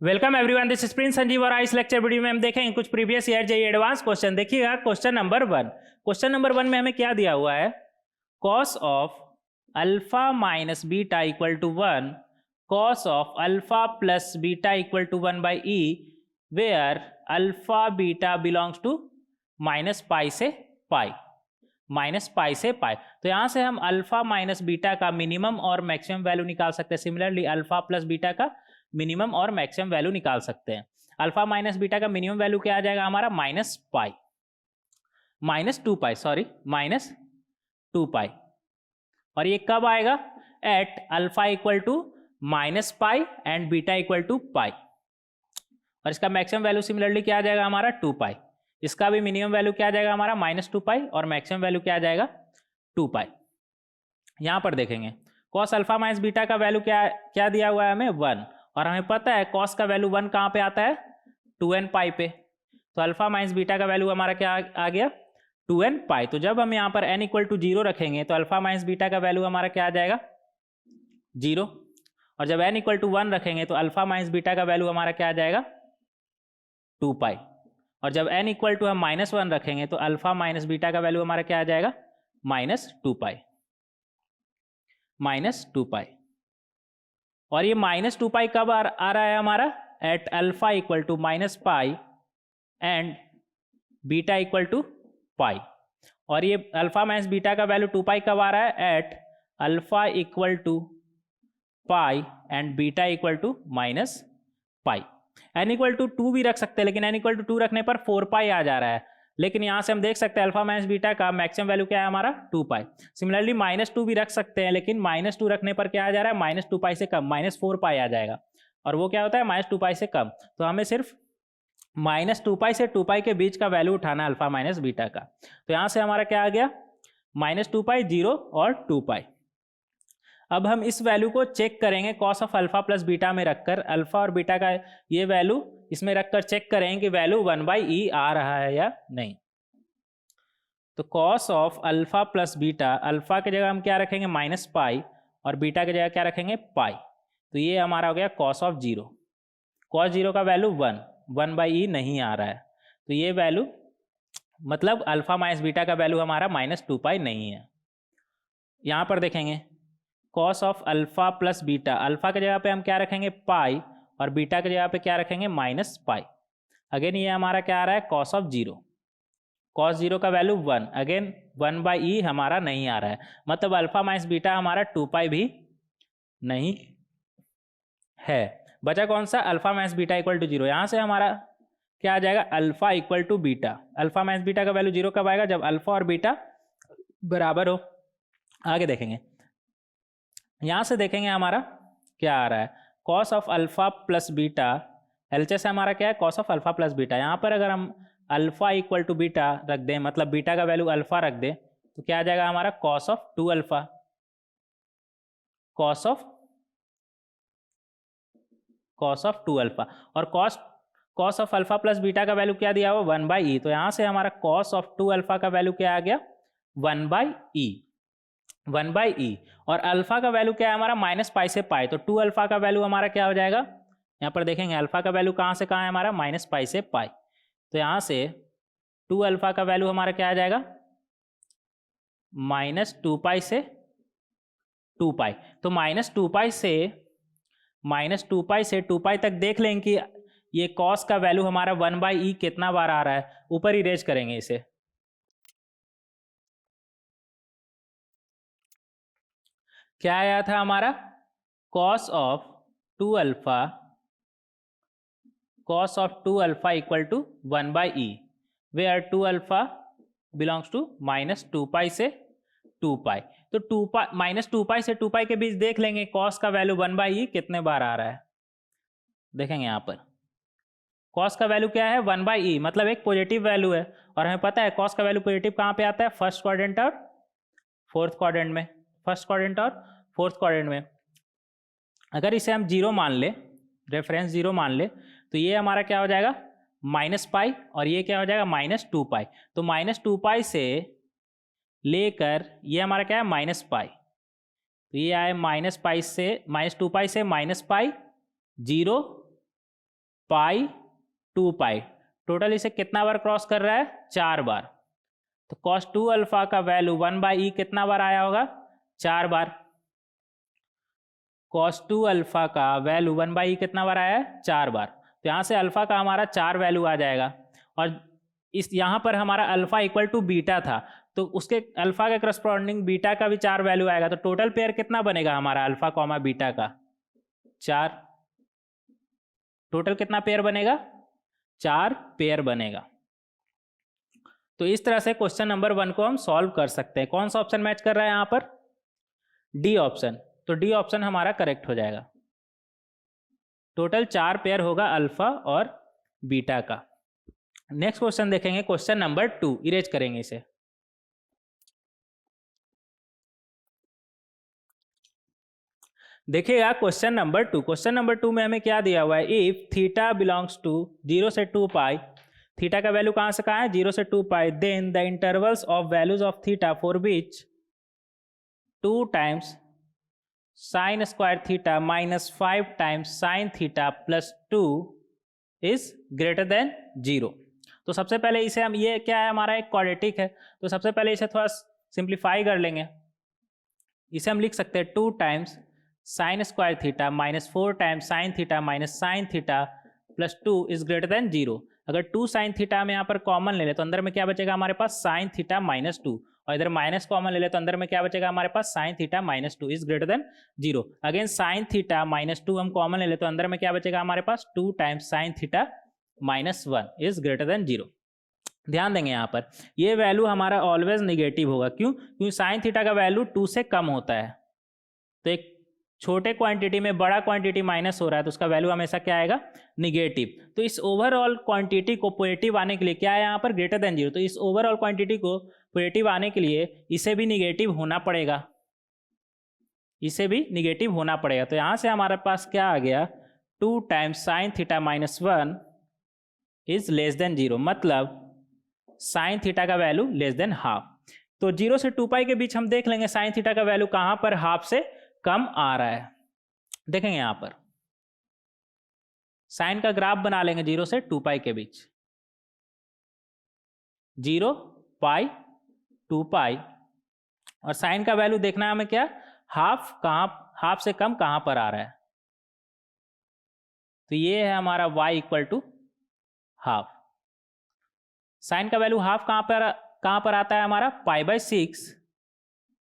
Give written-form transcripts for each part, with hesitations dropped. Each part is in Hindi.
Welcome everyone, this is Prince Sanjeev और इस लेक्चर वीडियो में हम देखेंगे कुछ previous year JEE advance question. देखिएगा क्वेश्चन नंबर 1। क्वेश्चन नंबर 1 में हमें क्या दिया हुआ है, cos of alpha minus beta equal to 1, cos of alpha plus beta equal to 1 by e, where alpha beta belongs to minus pi से पाई, माइनस पाई से पाई। तो यहाँ से हम अल्फा माइनस बीटा का मिनिमम और मैक्सिमम वैल्यू निकाल सकते हैं। सिमिलरली अल्फा प्लस बीटा का मिनिमम और मैक्सिमम वैल्यू निकाल सकते हैं। अल्फा माइनस बीटा का मिनिमम वैल्यू क्या आ जाएगा हमारा, minus pi, minus 2 pi, sorry minus 2 pi. और ये कब आएगा, at alpha equal to minus pi and beta equal to pi. और इसका मैक्सिमम वैल्यू सिमिलरली क्या आ जाएगा हमारा, 2 पाई। इसका भी मिनिमम वैल्यू क्या आ जाएगा हमारा, माइनस 2 पाई, और मैक्सिमम वैल्यू क्या आ जाएगा, 2 पाई। यहां पर देखेंगे कॉस अल्फा माइनस बीटा का वैल्यू क्या क्या दिया हुआ है हमें, 1। और हमें पता है कॉस का वैल्यू 1 कहाँ पे आता है, 2n पाई पे। तो अल्फा माइनस बीटा का वैल्यू हमारा क्या आ गया, 2n पाई। तो जब हम यहाँ पर n इक्वल टू 0 रखेंगे तो अल्फा माइनस बीटा का वैल्यू हमारा क्या आ जाएगा, 0। और जब n इक्वल टू 1 रखेंगे तो अल्फा माइनस बीटा का वैल्यू हमारा क्या आ जाएगा, 2 पाई। और जब n इक्वल टू हम -1 रखेंगे तो अल्फा माइनस बीटा का वैल्यू हमारा क्या आ जाएगा, -2 पाई, -2 पाई। और ये -2 पाई कब आ रहा है हमारा, at alpha equal to minus pi and beta equal to pi. और ये अल्फा माइनस बीटा का वैल्यू 2 पाई कब आ रहा है, at alpha equal to pi and beta equal to minus pi. n equal to 2 भी रख सकते हैं, लेकिन n इक्वल टू 2 रखने पर 4 पाई आ जा रहा है। लेकिन यहां से हम देख सकते हैं अल्फा माइनस बीटा का मैक्सिमम वैल्यू क्या है हमारा, 2 पाई। सिमिलरली -2 भी रख सकते हैं, लेकिन -2 रखने पर क्या आ जा रहा है, -2 पाई से कम, -4 पाई आ जाएगा। और वो क्या होता है, -2 पाई से कम। तो हमें सिर्फ -2 पाई से 2 पाई के बीच का वैल्यू उठाना है अल्फा माइनस बीटा का। तो यहां से हमारा क्या आ गया, -2 पाई, 0 और 2 पाई। अब हम इस वैल्यू को चेक करेंगे cos of alpha plus beta में रखकर, अल्फा और बीटा का ये वैल्यू इसमें रखकर चेक करेंगे कि वैल्यू 1 बाई ई आ रहा है या नहीं। तो cos of alpha plus beta, alpha की जगह हम क्या रखेंगे, माइनस पाई, और बीटा की जगह क्या रखेंगे, पाई। तो ये हमारा हो गया कॉस ऑफ 0। कॉस 0 का वैल्यू 1 बाई ई नहीं आ रहा है। तो ये वैल्यू मतलब अल्फा माइनस बीटा का वैल्यू हमारा -2 पाई नहीं है। यहाँ पर देखेंगे cos of alpha plus beta, alpha की जगह पे हम क्या रखेंगे, पाई, और बीटा की जगह पे क्या रखेंगे, माइनस पाई। अगेन ये हमारा क्या आ रहा है, कॉस ऑफ 0। कॉस 0 का वैल्यू 1, अगेन 1 बाई ई हमारा नहीं आ रहा है, मतलब अल्फा माइनस बीटा हमारा 2 पाई भी नहीं है। बचा कौन सा, alpha minus beta equal to 0। यहाँ से हमारा क्या आ जाएगा, alpha equal to beta. Alpha minus beta का वैल्यू 0 कब आएगा, जब अल्फा और बीटा बराबर हो। आगे देखेंगे, यहां से देखेंगे हमारा क्या आ रहा है, cos of alpha plus beta, LHS से हमारा क्या है, cos of alpha plus beta. यहां पर अगर हम अल्फा इक्वल टू बीटा रख दें, मतलब बीटा का वैल्यू अल्फा रख दें, तो क्या आ जाएगा हमारा, cos of 2 alpha, cos of 2 alpha. और cos of alpha plus beta का वैल्यू क्या दिया हुआ, 1 बाई ई। तो यहां से हमारा कॉस ऑफ 2 अल्फा का वैल्यू क्या आ गया, 1 बाई ई, 1 बाई ई। और अल्फा का वैल्यू क्या है हमारा, माइनस पाई से पाई। तो 2 अल्फा का वैल्यू हमारा क्या हो जाएगा, यहाँ पर देखेंगे अल्फा का वैल्यू कहाँ से कहाँ है हमारा, माइनस पाई से पाई। तो यहाँ से 2 अल्फा का वैल्यू हमारा क्या आ जाएगा, -2 पाई से 2 पाई। तो -2 पाई से 2 पाई तक देख लें कि ये कॉस का वैल्यू हमारा 1 बाई ई कितना बार आ रहा है। ऊपर इरेज करेंगे इसे, क्या आया था हमारा, cos of 2 alpha equal to 1 by e, where 2 alpha belongs to -2 pi से 2 पाई। तो -2 पाई से 2 पाई के बीच देख लेंगे कॉस का वैल्यू 1 बाई ई कितने बार आ रहा है। देखेंगे यहाँ पर कॉस का वैल्यू क्या है, 1 बाई ई, मतलब एक पॉजिटिव वैल्यू है। और हमें पता है कॉस का वैल्यू पॉजिटिव कहाँ पे आता है, फर्स्ट क्वाड्रेंट और फोर्थ क्वाड्रेंट में, फर्स्ट क्वाड्रेंट और फोर्थ क्वाड्रेंट में। अगर इसे हम 0 मान ले, रेफरेंस 0 मान ले, तो ये हमारा क्या हो जाएगा, माइनस पाई, और ये क्या हो जाएगा, -2 पाई। तो -2 पाई से लेकर ये हमारा क्या है, माइनस पाई। तो ये आए -2 पाई से -पाई, 0 पाई 2 पाई, टोटल इसे कितना बार क्रॉस कर रहा है? 4 बार। तो cos 2 अल्फा का वैल्यू 1/e कितना बार आया होगा? 4 बार। cos 2 अल्फा का वैल्यू 1/e कितना बार आया है? 4 बार। तो यहाँ से अल्फा का हमारा 4 वैल्यू आ जाएगा, और इस यहाँ पर हमारा अल्फा इक्वल टू बीटा था, तो उसके अल्फा के करस्पॉन्डिंग बीटा का भी 4 वैल्यू आएगा। तो टोटल पेयर कितना बनेगा हमारा अल्फा कॉमा बीटा का? 4। टोटल कितना पेयर बनेगा? 4 पेयर बनेगा। तो इस तरह से क्वेश्चन नंबर 1 को हम सॉल्व कर सकते हैं। कौन सा ऑप्शन मैच कर रहा है यहाँ पर? D option. तो डी ऑप्शन हमारा करेक्ट हो जाएगा। टोटल 4 पेयर होगा अल्फा और बीटा का। नेक्स्ट क्वेश्चन देखेंगे, क्वेश्चन नंबर 2। इरेज करेंगे इसे। देखिएगा क्वेश्चन नंबर 2। क्वेश्चन नंबर 2 में हमें क्या दिया हुआ है? इफ थीटा बिलोंग्स टू 0 से 2 पाई, थीटा का वैल्यू कहां से कहां है? 0 से 2 pi, then the intervals of values of theta for which 2 times sine square theta minus 5 times sine theta plus 2 is greater than 0। तो सबसे पहले इसे हम, ये क्या है हमारा? एक क्वाड्रेटिक है, तो सबसे पहले इसे थोड़ा सिंप्लीफाई कर लेंगे। इसे हम लिख सकते हैं 2 times sine square theta minus 4 times sine theta minus sign theta plus 2 is greater than 0। अगर 2 साइन थीटा में यहाँ पर कॉमन ले ले तो अंदर में क्या बचेगा हमारे पास? साइन थीटा माइनस 2, और इधर माइनस कॉमन ले ले तो अंदर में क्या बचेगा हमारे पास? Sine theta minus 2 is greater than 0। Again sine theta minus 2 हम कॉमन ले ले तो अंदर में क्या बचेगा हमारे पास? 2 times sine theta minus 1 is greater than 0। ध्यान देंगे यहाँ पर ये वैल्यू हमारा ऑलवेज निगेटिव होगा। क्यों? क्योंकि साइन थीटा का वैल्यू 2 से कम होता है, तो एक छोटे क्वांटिटी में बड़ा क्वांटिटी माइनस हो रहा है तो उसका वैल्यू हमेशा क्या आएगा? निगेटिव। तो इस ओवरऑल क्वांटिटी को पॉजिटिव आने के लिए क्या है यहाँ पर? Greater than 0। तो इस ओवरऑल क्वांटिटी को पॉजिटिव आने के लिए इसे भी निगेटिव होना पड़ेगा, इसे भी निगेटिव होना पड़ेगा। तो यहाँ से हमारे पास क्या आ गया? 2 times sine theta minus 1 is less than 0, मतलब साइन थीटा का वैल्यू लेस देन हाफ। तो 0 से 2 पाई के बीच हम देख लेंगे साइन थीटा का वैल्यू कहां पर हाफ से कम आ रहा है। देखेंगे यहां पर साइन का ग्राफ बना लेंगे 0 से 2 पाई के बीच। 0 पाई 2 पाई, और साइन का वैल्यू देखना है हमें क्या? हाफ। कहां हाफ से कम कहां पर आ रहा है? तो ये है हमारा y equal to half. Sine का वैल्यू हाफ कहां पर आता है हमारा? π/6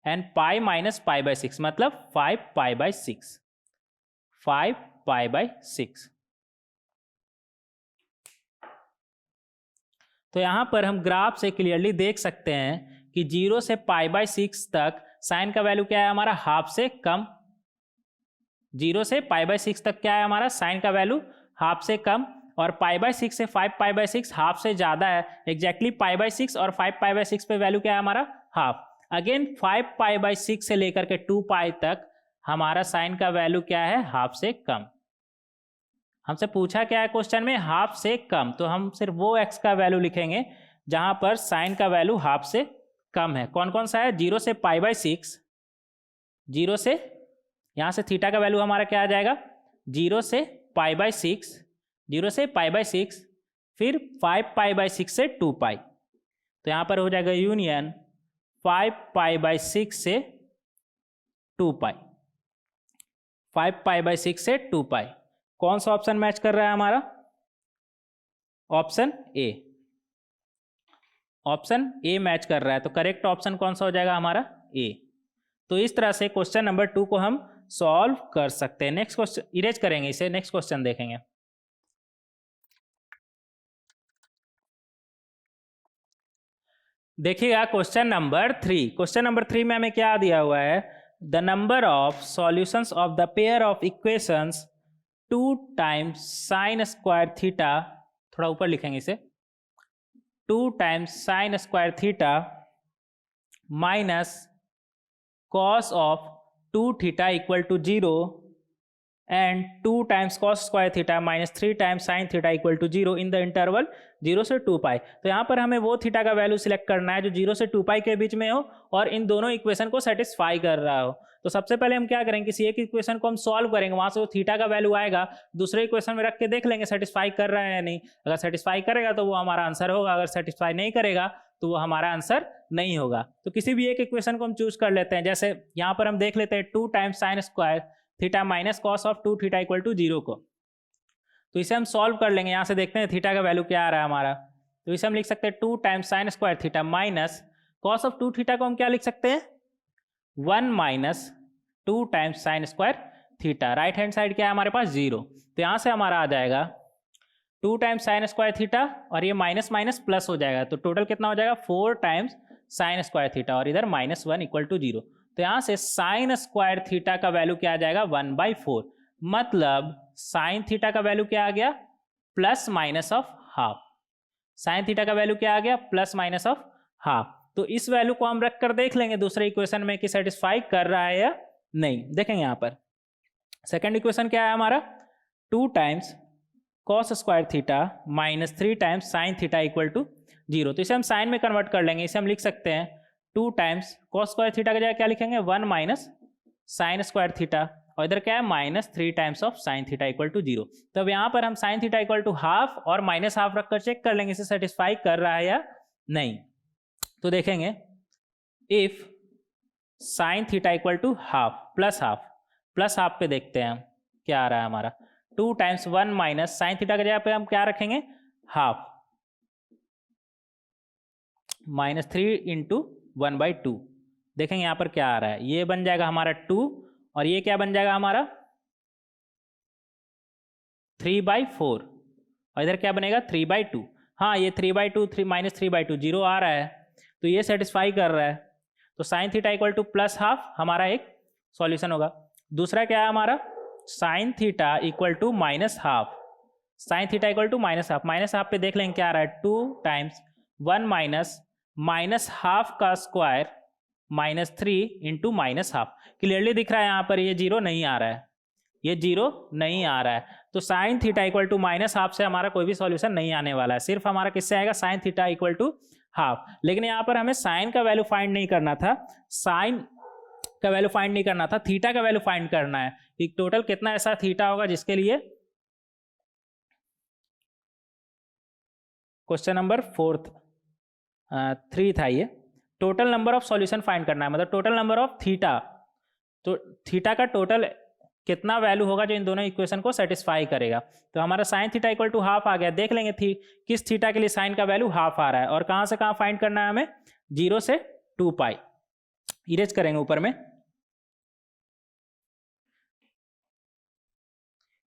एंड पाई माइनस π/6, मतलब 5π/6, 5π/6। तो यहां पर हम ग्राफ से क्लियरली देख सकते हैं कि 0 से π/6 तक साइन का वैल्यू क्या है हमारा? हाफ से कम। 0 से π/6 तक क्या है हमारा? साइन का वैल्यू हाफ से कम, और π/6 से 5π/6 हाफ से ज्यादा है। एग्जैक्टली π/6 और 5π/6 पे वैल्यू क्या है हमारा? हाफ। अगेन 5π/6 से लेकर के 2 पाई तक हमारा साइन का वैल्यू क्या है? हाफ से कम। हमसे पूछा क्या है क्वेश्चन में? हाफ से कम। तो हम सिर्फ वो x का वैल्यू लिखेंगे जहां पर साइन का वैल्यू हाफ से कम है। कौन कौन सा है? 0 से π/6, 0 से, यहां से थीटा का वैल्यू हमारा क्या आ जाएगा? 0 से π/6, 0 से π/6, फिर 5π/6 से 2 पाई। तो यहां पर हो जाएगा यूनियन 5π/6 से 2 पाई, 5π/6 से 2 पाई। कौन सा ऑप्शन मैच कर रहा है हमारा? Option A. Option A match कर रहा है, तो करेक्ट ऑप्शन कौन सा हो जाएगा हमारा? ए। तो इस तरह से क्वेश्चन नंबर 2 को हम सॉल्व कर सकते हैं। नेक्स्ट क्वेश्चन इरेज करेंगे इसे, नेक्स्ट क्वेश्चन देखेंगे। देखिएगा क्वेश्चन नंबर 3। क्वेश्चन नंबर 3 में हमें क्या दिया हुआ है? The number of solutions of the pair of equations 2 times sine square theta, थोड़ा ऊपर लिखेंगे इसे, 2 times sine square theta minus cos of 2 theta equal to 0 and 2 times cos square theta minus 3 times sine theta equal to 0 in the interval 0 से 2 पाई। तो यहाँ पर हमें वो थीटा का वैल्यू सिलेक्ट करना है जो 0 से 2 पाई के बीच में हो और इन दोनों इक्वेशन को सेटिस्फाई कर रहा हो। तो सबसे पहले हम क्या करेंगे, किसी एक इक्वेशन को हम सॉल्व करेंगे, वहां से वो थीटा का वैल्यू आएगा, दूसरे इक्वेशन में रख के देख लेंगे सेटिस्फाई कर रहा है या नहीं। अगर सेटिस्फाई करेगा तो वो हमारा आंसर होगा, अगर सेटिस्फाई नहीं करेगा तो वो हमारा आंसर नहीं होगा। तो किसी भी एक इक्वेशन को हम चूज कर लेते हैं, जैसे यहाँ पर हम देख लेते हैं 2 times sine square theta minus cos of 2 theta equal to 0 को। तो इसे हम सॉल्व कर लेंगे, यहाँ से देखते हैं थीटा का वैल्यू क्या आ रहा है हमारा। तो इसे हम लिख सकते हैं 2 times sine square theta minus cos of 2 theta को हम क्या लिख सकते हैं 1 minus 2 times sine square theta. Right hand side क्या है हमारे पास 0, तो यहाँ से हमारा आ जाएगा 2 टाइम्स साइन स्क्वायर थीटा और ये माइनस माइनस प्लस हो जाएगा, तो टोटल कितना हो जाएगा 4 टाइम्स साइन स्क्वायर थीटा और इधर -1 इक्वल टू 0। तो यहाँ से साइन स्क्वायर थीटा का वैल्यू क्या आ जाएगा 1/4, मतलब साइन थीटा का वैल्यू क्या आ गया plus minus of half. Sine theta का वैल्यू क्या आ गया प्लस माइनस ऑफ हाफ। तो इस वैल्यू को हम रख कर देख लेंगे दूसरे इक्वेशन में कि सेटिस्फाई कर रहा है या नहीं। देखेंगे यहाँ पर सेकंड इक्वेशन क्या है हमारा 2 times cos square theta minus 3 times sine theta equal to 0। तो इसे हम साइन में कन्वर्ट कर लेंगे, इसे हम लिख सकते हैं 2 टाइम्स कॉस स्क्वायर थीटा की जगह क्या लिखेंगे 1 माइनस साइन स्क्वायर थीटा और इधर क्या है -3 times of sine theta equal to 0। तो अब यहाँ पर हम sine theta equal to half और माइनस हाफ रखकर चेक कर लेंगे इसे सेटिस्फाई कर रहा है या नहीं। तो देखेंगे if sine theta equal to half plus half पे देखते हैं हम क्या आ रहा है हमारा 2 टाइम्स 1 माइनस साइन थीटा की जगह पे हम क्या रखेंगे हाफ -3 इंटू 1/2। देखेंगे यहाँ पर क्या आ रहा है, ये बन जाएगा हमारा 2 और ये क्या बन जाएगा हमारा 3/4 और इधर क्या बनेगा 3/2। हाँ ये 3/2 -3/2 0 आ रहा है, तो ये सेटिस्फाई कर रहा है। तो sine theta equal to plus half हमारा एक सॉल्यूशन होगा। दूसरा क्या है हमारा sine theta equal to minus half. Sine theta equal to minus half पे देख लेंगे क्या आ रहा है 2 टाइम्स 1 माइनस हाफ का square -3 into minus half. Clearly दिख रहा है यहाँ पर ये 0 नहीं आ रहा है, ये 0 नहीं आ रहा है। तो sine theta equal to minus half से हमारा कोई भी सॉल्यूशन नहीं आने वाला है, सिर्फ हमारा किससे आएगा sine theta equal to half. लेकिन यहाँ पर हमें साइन का वैल्यू फाइंड नहीं करना था, साइन का वैल्यू फाइंड नहीं करना था, थीटा का वैल्यू फाइंड करना है कि टोटल कितना ऐसा थीटा होगा जिसके लिए क्वेश्चन नंबर 3 था ये। Total number of solution find करना है, मतलब टोटल नंबर ऑफ थीटा, तो थीटा का टोटल कितना वैल्यू होगा जो इन दोनों इक्वेशन को सेटिस्फाई करेगा। तो हमारा sine theta equal to half आ गया। देख लेंगे किस थीटा के लिए साइन का वैल्यू हाफ आ रहा है और कहां से कहां फाइंड करना है हमें 0 से 2 पाई। इरेज करेंगे ऊपर में,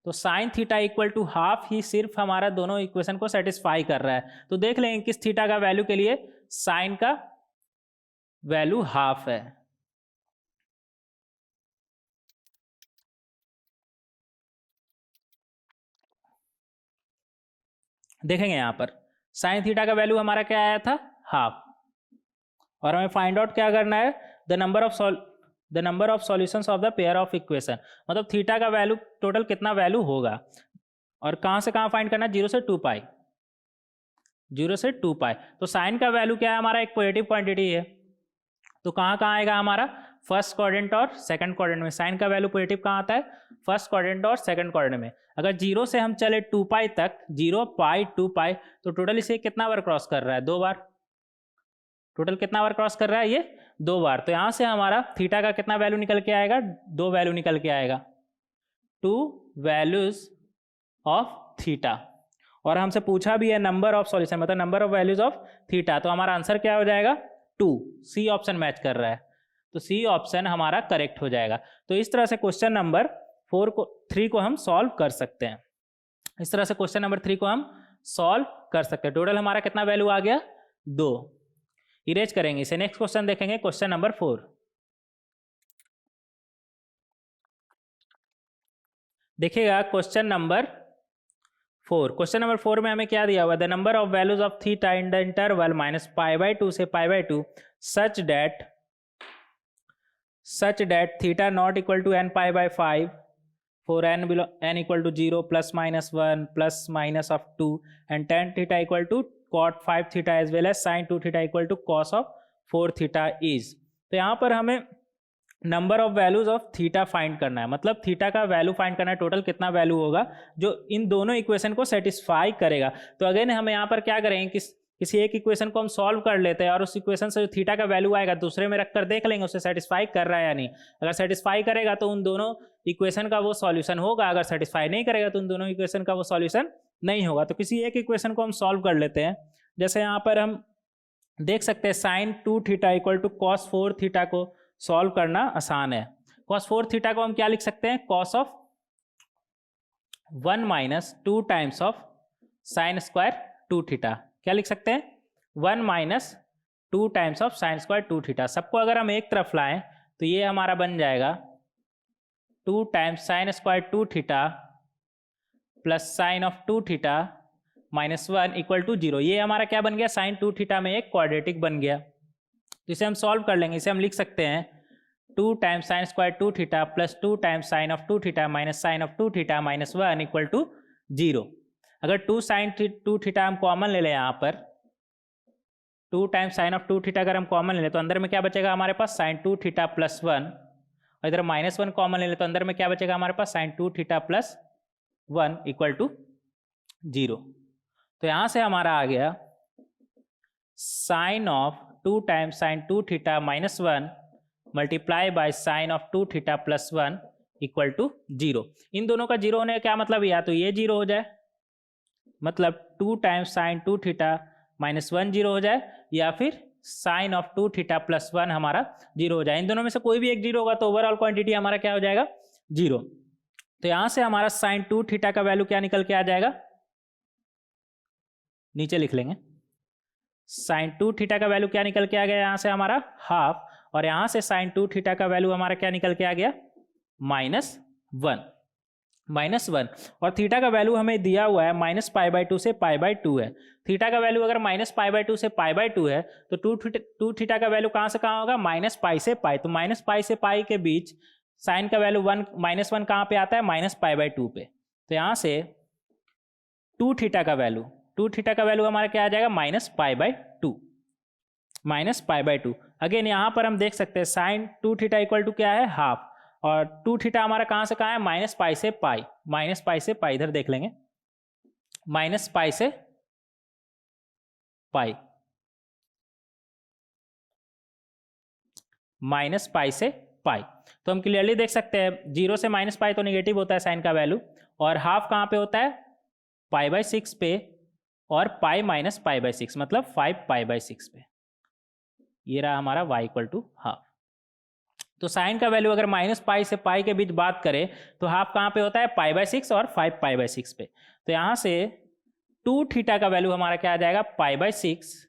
तो sine theta equal to half ही सिर्फ हमारा दोनों इक्वेशन को सेटिस्फाई कर रहा है। तो देख लेंगे किस थीटा का वैल्यू के लिए साइन का वैल्यू हाफ है। देखेंगे यहां पर साइन थीटा का वैल्यू हमारा क्या आया था हाफ, और हमें फाइंड आउट क्या करना है the number of solutions of the pair of equation, मतलब थीटा का वैल्यू टोटल कितना वैल्यू होगा और कहां से कहां फाइंड करना है 0 से 2 पाई, 0 से 2 पाई। तो साइन का वैल्यू क्या है हमारा एक पॉजिटिव क्वांटिटी है, तो कहां कहां आएगा हमारा फर्स्ट क्वाड्रेंट और सेकंड क्वाड्रेंट में। साइन का वैल्यू पॉजिटिव कहां आता है फर्स्ट क्वाड्रेंट और सेकंड क्वाड्रेंट में। अगर 0 से हम चले 2 पाई तक, 0 पाई 2 पाई, तो टोटल इसे कितना बार क्रॉस कर रहा है 2 बार। टोटल कितना बार क्रॉस कर रहा है ये 2 बार। तो यहां से हमारा थीटा का कितना वैल्यू निकल के आएगा 2 वैल्यू निकल के आएगा, 2 वैल्यूज ऑफ थीटा। और हमसे पूछा भी है नंबर ऑफ सॉल्यूशन, मतलब number of values of theta, तो हमारा आंसर क्या हो जाएगा 2। सी ऑप्शन मैच कर रहा है, तो सी ऑप्शन हमारा करेक्ट हो जाएगा। तो इस तरह से क्वेश्चन नंबर 3 को हम सॉल्व कर सकते हैं। इस तरह से क्वेश्चन नंबर 3 को हम सॉल्व कर सकते हैं। टोटल हमारा कितना वैल्यू आ गया 2। इरेज करेंगे इसे। नेक्स्ट क्वेश्चन देखेंगे क्वेश्चन नंबर 4। देखिएगा क्वेश्चन नंबर 4। क्वेश्चन नंबर 4 में हमें क्या दिया हुआ, the number of values of theta in the interval -π/2 से π/2 such that theta not equal to nπ/5 for n equal to 0 +-1 ± of 2 and tan theta equal to cot 5 theta as well as sin 2 theta equal to cos of 4 theta is। तो यहाँ पर हमें number of values of theta find करना है, मतलब थीटा का वैल्यू फाइंड करना है, टोटल कितना वैल्यू होगा जो इन दोनों इक्वेशन को सेटिस्फाई करेगा। तो अगेन हम यहाँ पर क्या करेंगे कि किसी एक इक्वेशन को हम सॉल्व कर लेते हैं और उस इक्वेशन से जो थीटा का वैल्यू आएगा दूसरे में रखकर देख लेंगे उसे सेटिस्फाई कर रहा है या नहीं। अगर सेटिस्फाई करेगा तो उन दोनों इक्वेशन का वो सॉल्यूशन होगा, अगर सेटिस्फाई नहीं करेगा तो उन दोनों इक्वेशन का वो सॉल्यूशन नहीं होगा। तो किसी एक इक्वेशन को हम सॉल्व कर लेते हैं। जैसे यहाँ पर हम देख सकते हैं sine 2 theta equal to cos 4 theta को सॉल्व करना आसान है। कॉस 4 थीटा को हम क्या लिख सकते हैं, cos of 1 minus 2 times of sign square 2 theta. क्या लिख सकते हैं, 1 minus 2 times of sign square 2 theta. सबको अगर हम एक तरफ लाएं तो ये हमारा बन जाएगा 2 times sine square 2 theta plus sine of 2 theta minus 1 equal to 0। ये हमारा क्या बन गया, साइन 2 थीटा में एक क्वाड्रेटिक बन गया। तो इसे हम सॉल्व कर लेंगे। इसे हम लिख सकते हैं 2 times sine square 2 theta plus 2 times sine of 2 theta minus sine of 2 theta minus 1 equal to 0। अगर 2 साइन 2 थीटा हम कॉमन ले लें, यहाँ पर 2 टाइम्स साइन ऑफ 2 थीटा अगर हम कॉमन ले लें तो अंदर में क्या बचेगा हमारे पास, साइन 2 थीटा प्लस 1, और इधर माइनस 1 कॉमन ले लें तो अंदर में क्या बचेगा हमारे पास, sine 2 theta plus 1 equal to 0। तो यहाँ से हमारा आ गया sine of 2 times sine 2 theta minus 1 multiply by sine of 2 theta plus 1 equal to 0। इन दोनों का 0 होने का क्या मतलब, या तो ये 0 हो जाए, मतलब 2 टाइम्स साइन 2 थीटा माइनस 1 0 हो जाए, या फिर साइन ऑफ 2 थीटा प्लस 1 हमारा 0 हो जाए। इन दोनों में से कोई भी एक 0 होगा तो ओवरऑल क्वांटिटी हमारा क्या हो जाएगा, 0। तो यहाँ से हमारा साइन 2 थीटा का वैल्यू क्या निकल के आ जाएगा, नीचे लिख लेंगे। साइन 2 थीटा का वैल्यू क्या निकल के आ गया यहाँ से हमारा हाफ, और यहाँ से साइन 2 थीटा का वैल्यू हमारा क्या निकल के आ गया, -1। और थीटा का वैल्यू हमें दिया हुआ है -π/2 से π/2 है। थीटा का वैल्यू अगर -π/2 से π/2 है तो 2 थीटा का वैल्यू कहाँ से कहाँ होगा, -π से π। तो -π से π के बीच साइन का वैल्यू -1 कहाँ पे आता है, -π/2 पे। तो यहाँ से 2 थीटा का वैल्यू हमारा क्या आ जाएगा, -π/2। अगेन यहाँ पर हम देख सकते हैं साइन 2 थीटा इक्वल टू क्या है, हाफ, और 2 थीटा हमारा कहाँ से कहाँ है, -π से π। इधर देख लेंगे, -π से π, -π से π। तो हम क्लियरली देख सकते हैं 0 से -π तो नेगेटिव होता है साइन का वैल्यू, और हाफ कहाँ पे होता है, π/6 पे, और π माइनस π/6 मतलब 5π/6 पे। ये रहा हमारा y इक्वल टू हाफ। तो साइन का वैल्यू अगर -π से π के बीच बात करें तो हाफ कहाँ पे होता है, π/6 और 5π/6 पे। तो यहाँ से 2 थीटा का वैल्यू हमारा क्या आ जाएगा, π/6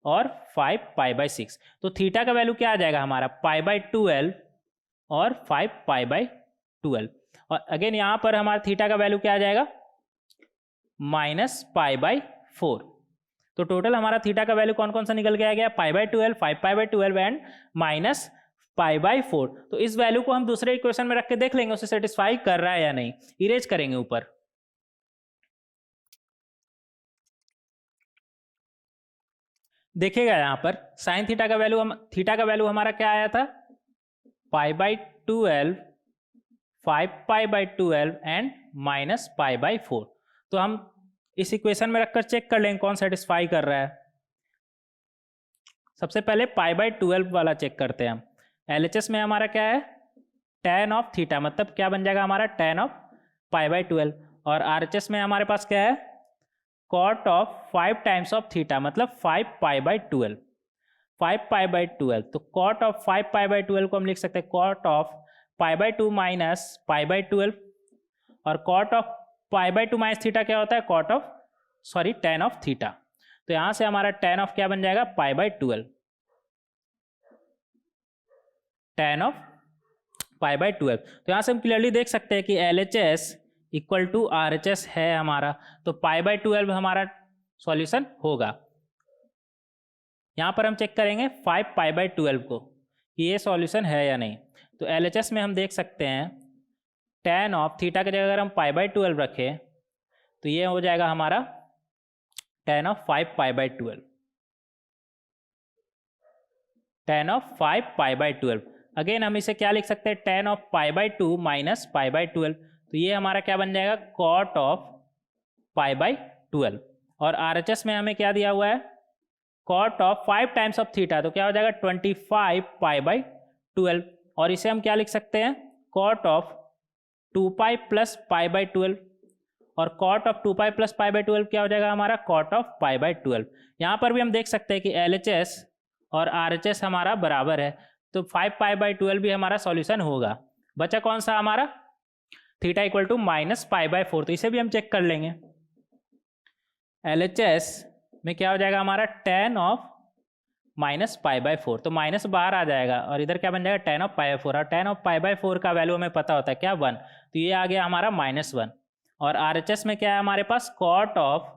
और 5π/6। तो थीटा का वैल्यू क्या आ जाएगा हमारा, π/12 और 5π/12। और अगेन यहाँ पर हमारा थीटा का वैल्यू क्या आ जाएगा, -π/4। तो टोटल हमारा थीटा का वैल्यू कौन कौन सा निकल के आ गया, π/12, 5π/12 एंड -π/4। तो इस वैल्यू को हम दूसरे इक्वेशन में रख के देख लेंगे उसे सेटिस्फाई कर रहा है या नहीं। इरेज करेंगे ऊपर, देखिएगा यहाँ पर साइन थीटा का वैल्यू हमारा क्या आया था, π/12, 5π/12 एंड -π/4। तो हम इस इक्वेशन में रखकर चेक कर लेंगे कौन सेटिस्फाई कर रहा है। सबसे पहले π/12 वाला चेक करते हैं हम। LHS में हमारा क्या है, tan ऑफ थीटा, मतलब क्या बन जाएगा हमारा, tan ऑफ π/12। और RHS में हमारे पास क्या है, cot of 5 times of theta, मतलब 5π/12। 5π/12, तो cot ऑफ 5π/12 को हम लिख सकते हैं cot ऑफ π/2 माइनस π/12, और cot ऑफ π/2 माइनस थीटा क्या होता है, tan ऑफ थीटा। तो यहां से हमारा tan ऑफ क्या बन जाएगा, π/12, tan ऑफ π/12। तो यहां से हम क्लियरली देख सकते हैं कि LHS इक्वल टू RHS है हमारा, तो π/12 हमारा सॉल्यूशन होगा। यहां पर हम चेक करेंगे 5π/12 को कि ये सॉल्यूशन है या नहीं। तो LHS में हम देख सकते हैं tan ऑफ थीटा की जगह अगर हम π/12 रखें तो ये हो जाएगा हमारा tan of 5π/12, tan of 5π/12। Again हम इसे क्या लिख सकते हैं, tan ऑफ पाई बाई 2 माइनस पाई बाई 12, तो ये हमारा क्या बन जाएगा, cot ऑफ पाई बाई 12। और RHS में हमें क्या दिया हुआ है, cot of 5 times of theta, तो क्या हो जाएगा 25 पाई बाई 12। और इसे हम क्या लिख सकते हैं, cot of 2 pi plus pi by 12, और cot of 2 pi plus pi by 12 क्या हो जाएगा हमारा, cot ऑफ पाई बाई 12। यहाँ पर भी हम देख सकते हैं कि LHS और RHS हमारा बराबर है, तो 5 पाई बाई 12 भी हमारा सॉल्यूशन होगा। बचा कौन सा हमारा, theta equal to minus pi by 4, तो इसे भी हम चेक कर लेंगे। LHS में क्या हो जाएगा हमारा, tan of minus pi by 4, तो माइनस बाहर आ जाएगा और इधर क्या बन जाएगा, tan ऑफ पाई बाई 4, और tan ऑफ पाई बाई 4 का वैल्यू हमें पता होता है क्या, 1, तो ये आ गया हमारा -1। और RHS में क्या है हमारे पास, cot of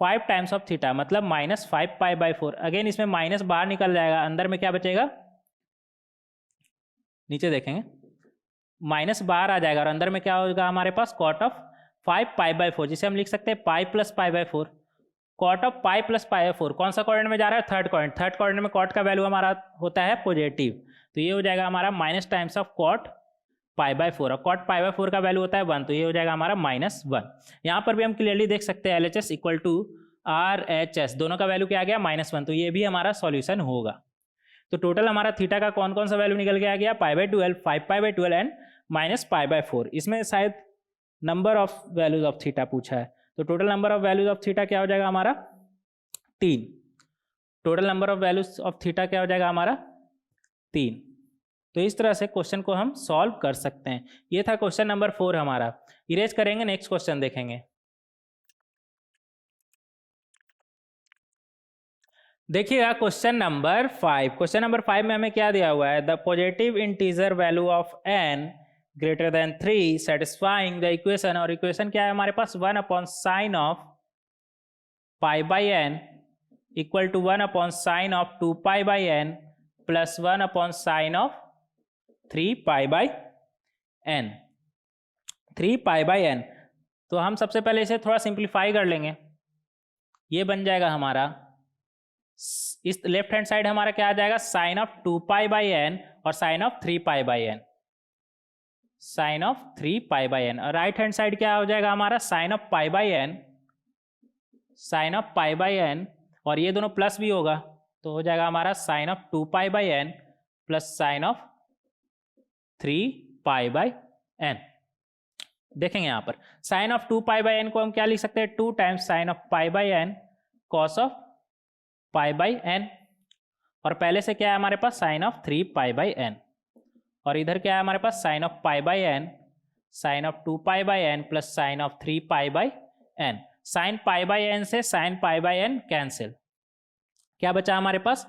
5 times of theta, मतलब -5 पाई बाई 4। अगेन इसमें माइनस बाहर निकल जाएगा, अंदर में क्या बचेगा, नीचे देखेंगे माइनस बाहर आ जाएगा और अंदर में क्या होगा हमारे पास, cot ऑफ 5 पाई बाई 4, जिसे हम लिख सकते हैं पाई plus pi by 4। cot of pi plus pi by 4 कौन सा क्वाड्रेंट में जा रहा है, थर्ड क्वाड्रेंट में cot का वैल्यू हमारा होता है पॉजिटिव, तो ये हो जाएगा हमारा minus times of cot pi by 4, और cot पाई बाई 4 का वैल्यू होता है 1, तो ये हो जाएगा हमारा -1। यहाँ पर भी हम क्लियरली देख सकते हैं LHS इक्वल टू RHS, दोनों का वैल्यू क्या आ गया, -1, तो ये भी हमारा सॉल्यूशन होगा। तो टोटल हमारा थीटा का कौन कौन सा वैल्यू निकल के आ गया, पाई by 12, 5 pi by 12 and minus pi by 4। इसमें शायद number of values of theta पूछा है, तो total number of values of theta क्या हो जाएगा हमारा, 3। Total number of values of theta क्या हो जाएगा हमारा, 3। तो इस तरह से क्वेश्चन को हम सॉल्व कर सकते हैं। ये था क्वेश्चन नंबर 4 हमारा। इरेज करेंगे, नेक्स्ट क्वेश्चन देखेंगे। देखिएगा क्वेश्चन नंबर 5। क्वेश्चन नंबर 5 में हमें क्या दिया हुआ है, the positive integer value of n greater than 3 satisfying the equation, और इक्वेशन क्या है हमारे पास, 1 upon sine of pi by n equal to 1 upon sine of 2 pi by n plus 1 upon sine of 3 pi by n, 3 pi by n। तो हम सबसे पहले इसे थोड़ा सिंप्लीफाई कर लेंगे, ये बन जाएगा हमारा, इस लेफ्ट हैंड साइड हमारा क्या आ जाएगा, sine of 2 pi by n और sine of 3 pi by n, sine of 3 pi by n, और राइट हैंड साइड क्या हो जाएगा हमारा, sine of pi by n, sine of pi by n, और ये दोनों प्लस भी होगा, तो हो जाएगा हमारा sine of 2 pi by n plus sine of 3 pi by n। देखेंगे यहाँ पर sine of 2 pi by n को हम क्या लिख सकते हैं, 2 times sine of pi by n cos of pi by n, और पहले से क्या है हमारे पास, sine of 3 pi by n, और इधर क्या है हमारे पास, sine of pi by n, sine of 2 pi by n plus sine of 3 pi by n। Sine pi by n से sine pi by n cancel, क्या बचा हमारे पास,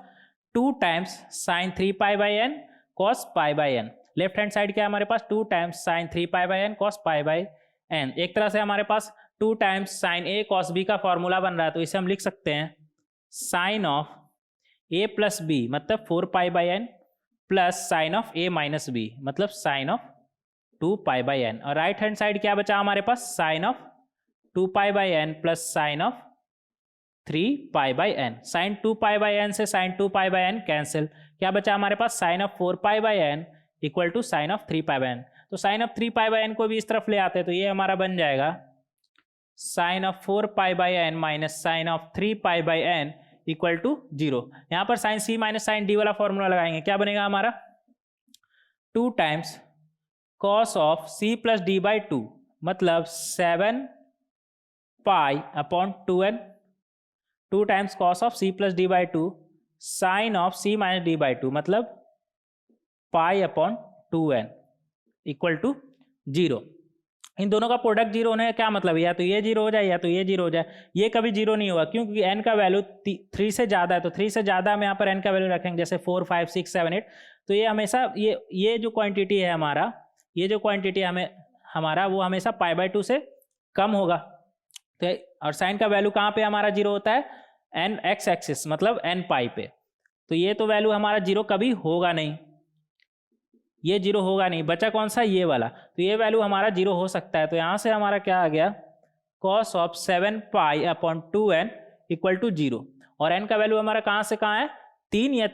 2 times sign 3 pi by n cos pi by n। Left hand side क्या है हमारे पास, 2 times sign 3 pi by n cos pi by n। एक तरह से हमारे पास 2 times sign a cos b का फॉर्मूला बन रहा है, तो इसे हम लिख सकते हैं sine of a plus b मतलब 4 pi by n plus sine of a minus b मतलब sine of 2 pi by n, और राइट हैंड साइड क्या बचा हमारे पास, sine of 2 pi by n plus sine of 3 pi by n। Sine 2 pi by n से sine 2 pi by n cancel, क्या बचा हमारे पास, sine of 4 pi by n equal to sine of 3 pi by n। तो sine of 3 pi by n को भी इस तरफ ले आते हैं, तो ये हमारा बन जाएगा sine of 4 pi by n minus sine of 3 pi by n equal to 0। यहाँ पर sine c minus sine d वाला फॉर्मूला लगाएंगे, क्या बनेगा हमारा, 2 times cos of c plus d by 2 मतलब 7 pi upon 2n, 2 times cos of c plus d by 2 sine of c minus d by 2 मतलब pi upon 2n equal to 0। इन दोनों का प्रोडक्ट 0 होने का क्या मतलब है, या तो ये 0 हो जाए या तो ये 0 हो जाए, ये कभी 0 नहीं होगा क्योंकि n का वैल्यू 3 से ज़्यादा है, तो 3 से ज़्यादा हम यहाँ पर n का वैल्यू रखेंगे, जैसे 4 5 6 7 8, तो ये हमेशा ये जो क्वांटिटी है हमारा, ये जो क्वांटिटी हमें हमारा वो हमेशा पाई बाई 2 से कम होगा। तो और साइन का वैल्यू कहाँ पे हमारा 0 होता है, n x एक्सिस मतलब n पाई पे, तो ये तो वैल्यू हमारा 0 कभी होगा नहीं, ये 0 होगा नहीं। बचा कौन सा, ये वाला, तो ये वैल्यू हमारा 0 हो सकता है। तो यहाँ से हमारा क्या आ गया, cos of 7 pi upon 2n equal to 0, और n का वैल्यू हमारा कहाँ से कहाँ है, 3 या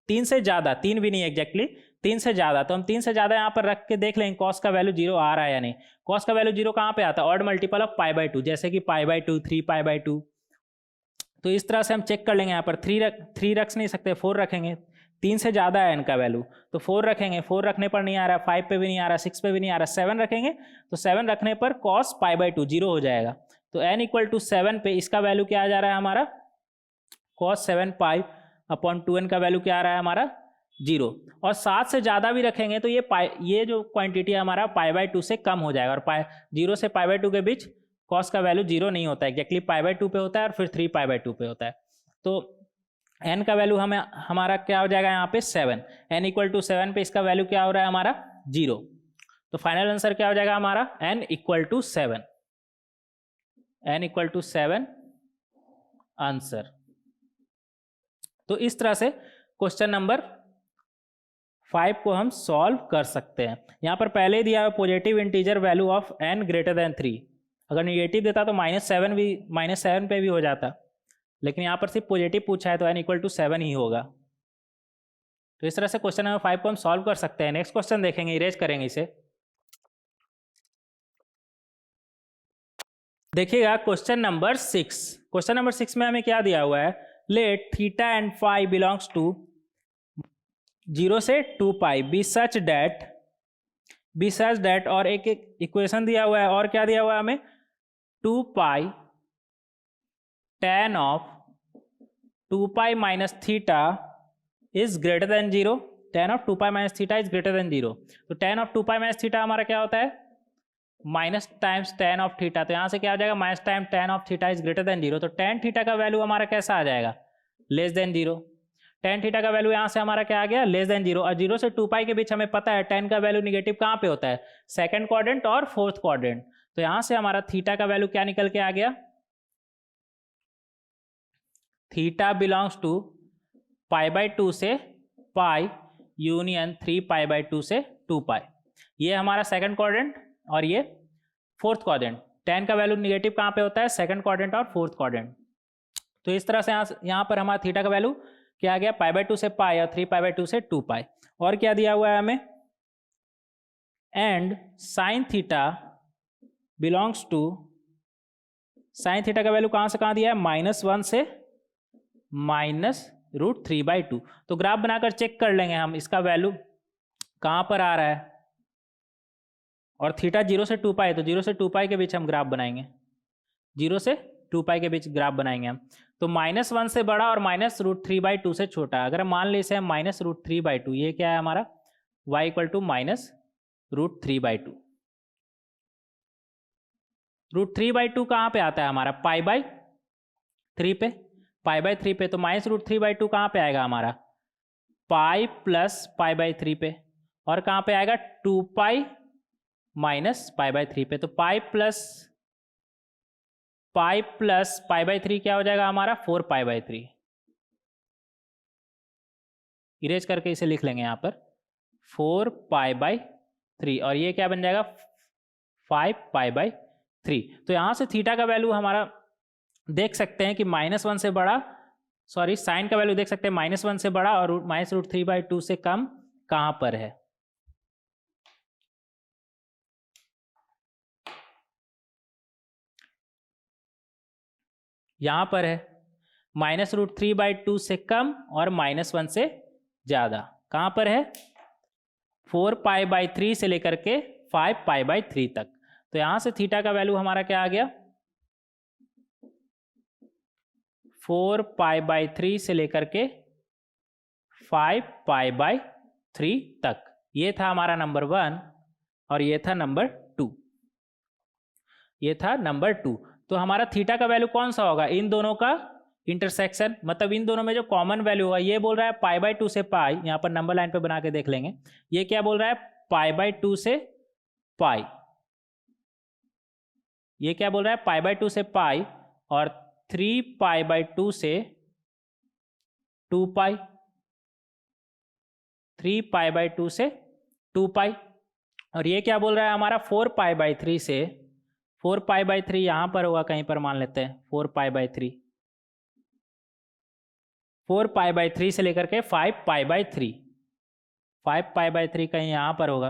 3 से ज़्यादा, 3 भी नहीं एग्जैक्टली, 3 से ज़्यादा, तो हम 3 से ज़्यादा यहाँ पर रख के देख लेंगे कॉस का वैल्यू 0 आ रहा है या नहीं। कॉस का वैल्यू 0 कहाँ पे आता है? Odd multiple of pi by 2, जैसे कि पाई बाई 2, 3 पाई बाई 2। तो इस तरह से हम चेक कर लेंगे। यहाँ पर 3 रख नहीं सकते, 4 रखेंगे। 3 से ज़्यादा है इनका वैल्यू, तो 4 रखेंगे। 4 रखने पर नहीं आ रहा, 5 पे भी नहीं आ रहा, 6 पे भी नहीं आ रहा, 7 रखेंगे। तो 7 रखने पर कॉस पाई बाई 2 0 हो जाएगा। तो n इक्वल टू 7 पे इसका वैल्यू क्या आ जा रहा है हमारा? कॉस 7 पाई अपॉन 2n का वैल्यू क्या आ रहा है हमारा? 0। और 7 से ज़्यादा भी रखेंगे तो ये जो क्वांटिटी है हमारा पाई बाई 2 से कम हो जाएगा। और 0 से पाई बाई 2 के बीच कॉस का वैल्यू 0 नहीं होता है, एग्जैक्टली पाई बाई 2 पे होता है और फिर 3 पाई बाई 2 पे होता है। तो n का वैल्यू हमारा क्या हो जाएगा यहाँ पे? 7। n इक्वल टू 7 पे इसका वैल्यू क्या हो रहा है हमारा? 0। तो फाइनल आंसर क्या हो जाएगा हमारा? n equal to 7। n equal to 7 answer. तो इस तरह से क्वेश्चन नंबर 5 को हम सॉल्व कर सकते हैं। यहाँ पर पहले ही दिया है positive integer value of n greater than 3। अगर निगेटिव देता तो -7 पे भी हो जाता, लेकिन यहाँ पर सिर्फ पॉजिटिव पूछा है तो n इक्वल टू 7 ही होगा। तो इस तरह से क्वेश्चन नंबर 5 को हम सॉल्व कर सकते हैं। नेक्स्ट क्वेश्चन देखेंगे, इरेज करेंगे इसे। देखिएगा क्वेश्चन नंबर 6। क्वेश्चन नंबर 6 में हमें क्या दिया हुआ है? Let theta and phi belongs to 0 से 2 पाई बी सच दैट, और एक इक्वेशन दिया हुआ है। और क्या दिया हुआ है हमें? 2 पाई tan of 2 pi minus theta is greater than 0। tan of 2 pi minus theta is greater than 0। तो tan of 2 pi minus theta हमारा क्या होता है? Minus times tan of theta. तो यहाँ से क्या हो जाएगा? Minus time tan of theta is greater than 0। तो tan थीटा का वैल्यू हमारा कैसा आ जाएगा? Less than 0। tan थीटा का वैल्यू यहाँ से हमारा क्या आ गया? Less than 0। और 0 से 2 पाई के बीच हमें पता है tan का वैल्यू निगेटिव कहाँ पे होता है? सेकंड क्वाड्रेंट और फोर्थ क्वाड्रेंट। तो यहाँ से हमारा थीटा का वैल्यू क्या निकल के आ गया? Theta belongs to pi by 2 से पाई यूनियन 3 पाई बाई 2 से 2 पाई। ये हमारा सेकंड क्वाड्रेंट और ये फोर्थ क्वाड्रेंट। tan का वैल्यू निगेटिव कहाँ पे होता है? सेकंड क्वाड्रेंट और फोर्थ क्वाड्रेंट। तो इस तरह से यहाँ पर हमारा थीटा का वैल्यू क्या आ गया? पाई बाई 2 से पाई और 3 पाई बाई 2 से 2 पाई। और क्या दिया हुआ है हमें? And sine theta belongs to, sine theta का वैल्यू कहाँ से कहाँ दिया है? -1 से -√3/2। तो ग्राफ बनाकर चेक कर लेंगे हम इसका वैल्यू कहाँ पर आ रहा है। और थीटा 0 से 2 पाई, तो 0 से 2 पाई के बीच हम ग्राफ बनाएंगे। 0 से 2 पाई के बीच ग्राफ बनाएंगे हम। तो -1 से बड़ा और -√3/2 से छोटा। अगर हम मान ले इसे -√3/2, ये क्या है हमारा? y equal to -√3/2। √3/2 कहाँ पे आता है हमारा? पाई बाई 3 पे। पाई बाई 3 पे, तो -√3/2 कहाँ पे आएगा हमारा? पाई प्लस पाई बाई 3 पे। और कहाँ पे आएगा? 2 पाई माइनस पाई बाई 3 पे। तो पाई प्लस पाई बाई 3 क्या हो जाएगा हमारा? 4 पाई बाई 3। इरेज करके इसे लिख लेंगे यहाँ पर 4 पाई बाई 3, और ये क्या बन जाएगा? 5 पाई बाई 3। तो यहाँ से थीटा का वैल्यू हमारा देख सकते हैं कि -1 से बड़ा, सॉरी साइन का वैल्यू देख सकते हैं -1 से बड़ा और -√3/2 से कम कहाँ पर है। यहाँ पर है -√3/2 से कम और -1 से ज़्यादा। कहाँ पर है? 4 पाई बाई 3 से लेकर के 5 पाई बाई 3 तक। तो यहाँ से थीटा का वैल्यू हमारा क्या आ गया? 4 पाई बाई 3 से लेकर के 5 पाई बाई 3 तक। ये था हमारा नंबर 1 और ये था नंबर 2। ये था नंबर 2। तो हमारा थीटा का वैल्यू कौन सा होगा? इन दोनों का इंटरसेक्शन, मतलब इन दोनों में जो कॉमन वैल्यू होगा। ये बोल रहा है पाई बाई 2 से पाई, यहाँ पर नंबर लाइन पे बना के देख लेंगे। ये क्या बोल रहा है? पाई बाई 2 से पाई। ये क्या बोल रहा है? पाई बाई 2 से पाई। और 3 पाई बाई 2 से 2 पाई। 3 पाई बाई 2 से 2 पाई। और ये क्या बोल रहा है हमारा? 4 पाई बाई 3 से 4 पाई बाई 3 यहाँ पर होगा कहीं पर, मान लेते हैं 4 पाई बाई 3। 4π/3 से लेकर के 5π/3, 5π/3 कहीं यहाँ पर होगा,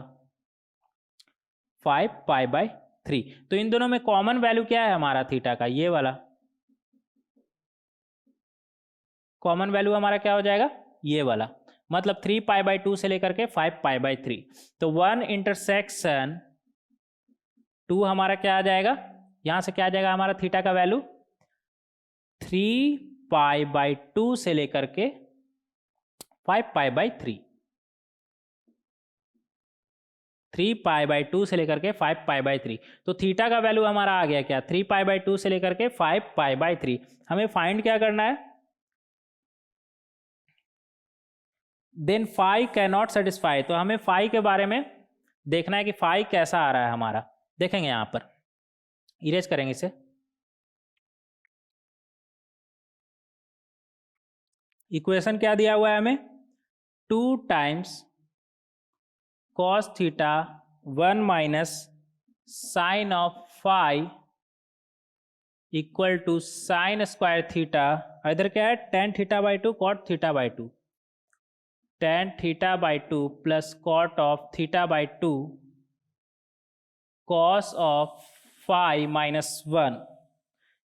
5π/3। तो इन दोनों में कॉमन वैल्यू क्या है हमारा थीटा का, ये वाला कॉमन वैल्यू हमारा क्या हो जाएगा, ये वाला, मतलब 3π/2 से लेकर के 5π/3। तो 1 इंटरसेक्शन 2 हमारा क्या आ जाएगा, यहां से क्या आ जाएगा हमारा थीटा का वैल्यू 3π/2 से लेकर के 5π/3, 3π/2 से लेकर के 5π/3। तो थीटा का वैल्यू हमारा आ गया क्या, 3π/2 से लेकर के 5π/3। हमें फाइंड क्या करना है, then phi can not satisfy. तो हमें फाई के बारे में देखना है कि फाई कैसा आ रहा है हमारा। देखेंगे यहां पर, इरेज करेंगे इसे, इक्वेशन क्या दिया हुआ है हमें, 2 times cos theta 1 minus sine of phi equal to sine square theta, इधर क्या है tan θ/2 cot θ/2, tan θ/2 plus cot of θ/2 cos of phi -1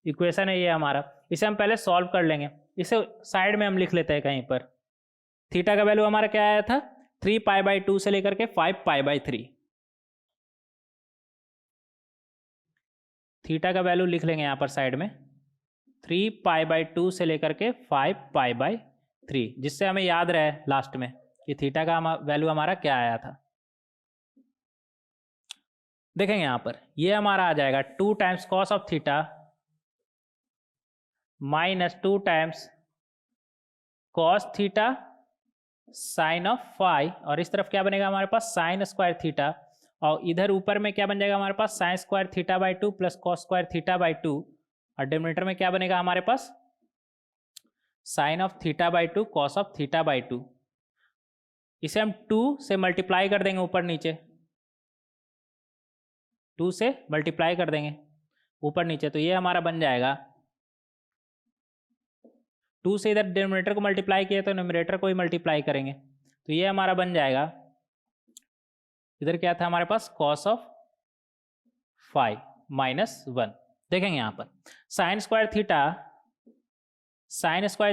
equation है ये हमारा। इसे हम पहले सॉल्व कर लेंगे, इसे साइड में हम लिख लेते हैं कहीं पर। थीटा का वैल्यू हमारा क्या आया था, 3π/2 से लेकर के 5π/3। थीटा का वैल्यू लिख लेंगे यहाँ पर साइड में, 3π/2 से लेकर के 5π/3, जिससे हमें याद रहे लास्ट में कि थीटा का वैल्यू हमारा क्या आया था। देखेंगे यहाँ पर, ये हमारा आ जाएगा 2 times cos of theta minus 2 times cos theta sine of phi, और इस तरफ क्या बनेगा हमारे पास साइन स्क्वायर थीटा, और इधर ऊपर में क्या बन जाएगा हमारे पास sine square θ/2 plus cos square θ/2, और डिनोमिनेटर में क्या बनेगा हमारे पास साइन ऑफ θ/2 कॉस ऑफ θ/2। इसे हम 2 से मल्टीप्लाई कर देंगे ऊपर नीचे, 2 से मल्टीप्लाई कर देंगे ऊपर नीचे, तो ये हमारा बन जाएगा 2 से इधर डिनोमिनेटर को मल्टीप्लाई किया तो न्यूमरेटर को ही मल्टीप्लाई करेंगे, तो ये हमारा बन जाएगा, इधर क्या था हमारे पास कॉस ऑफ फाई -1। देखेंगे यहाँ पर sine square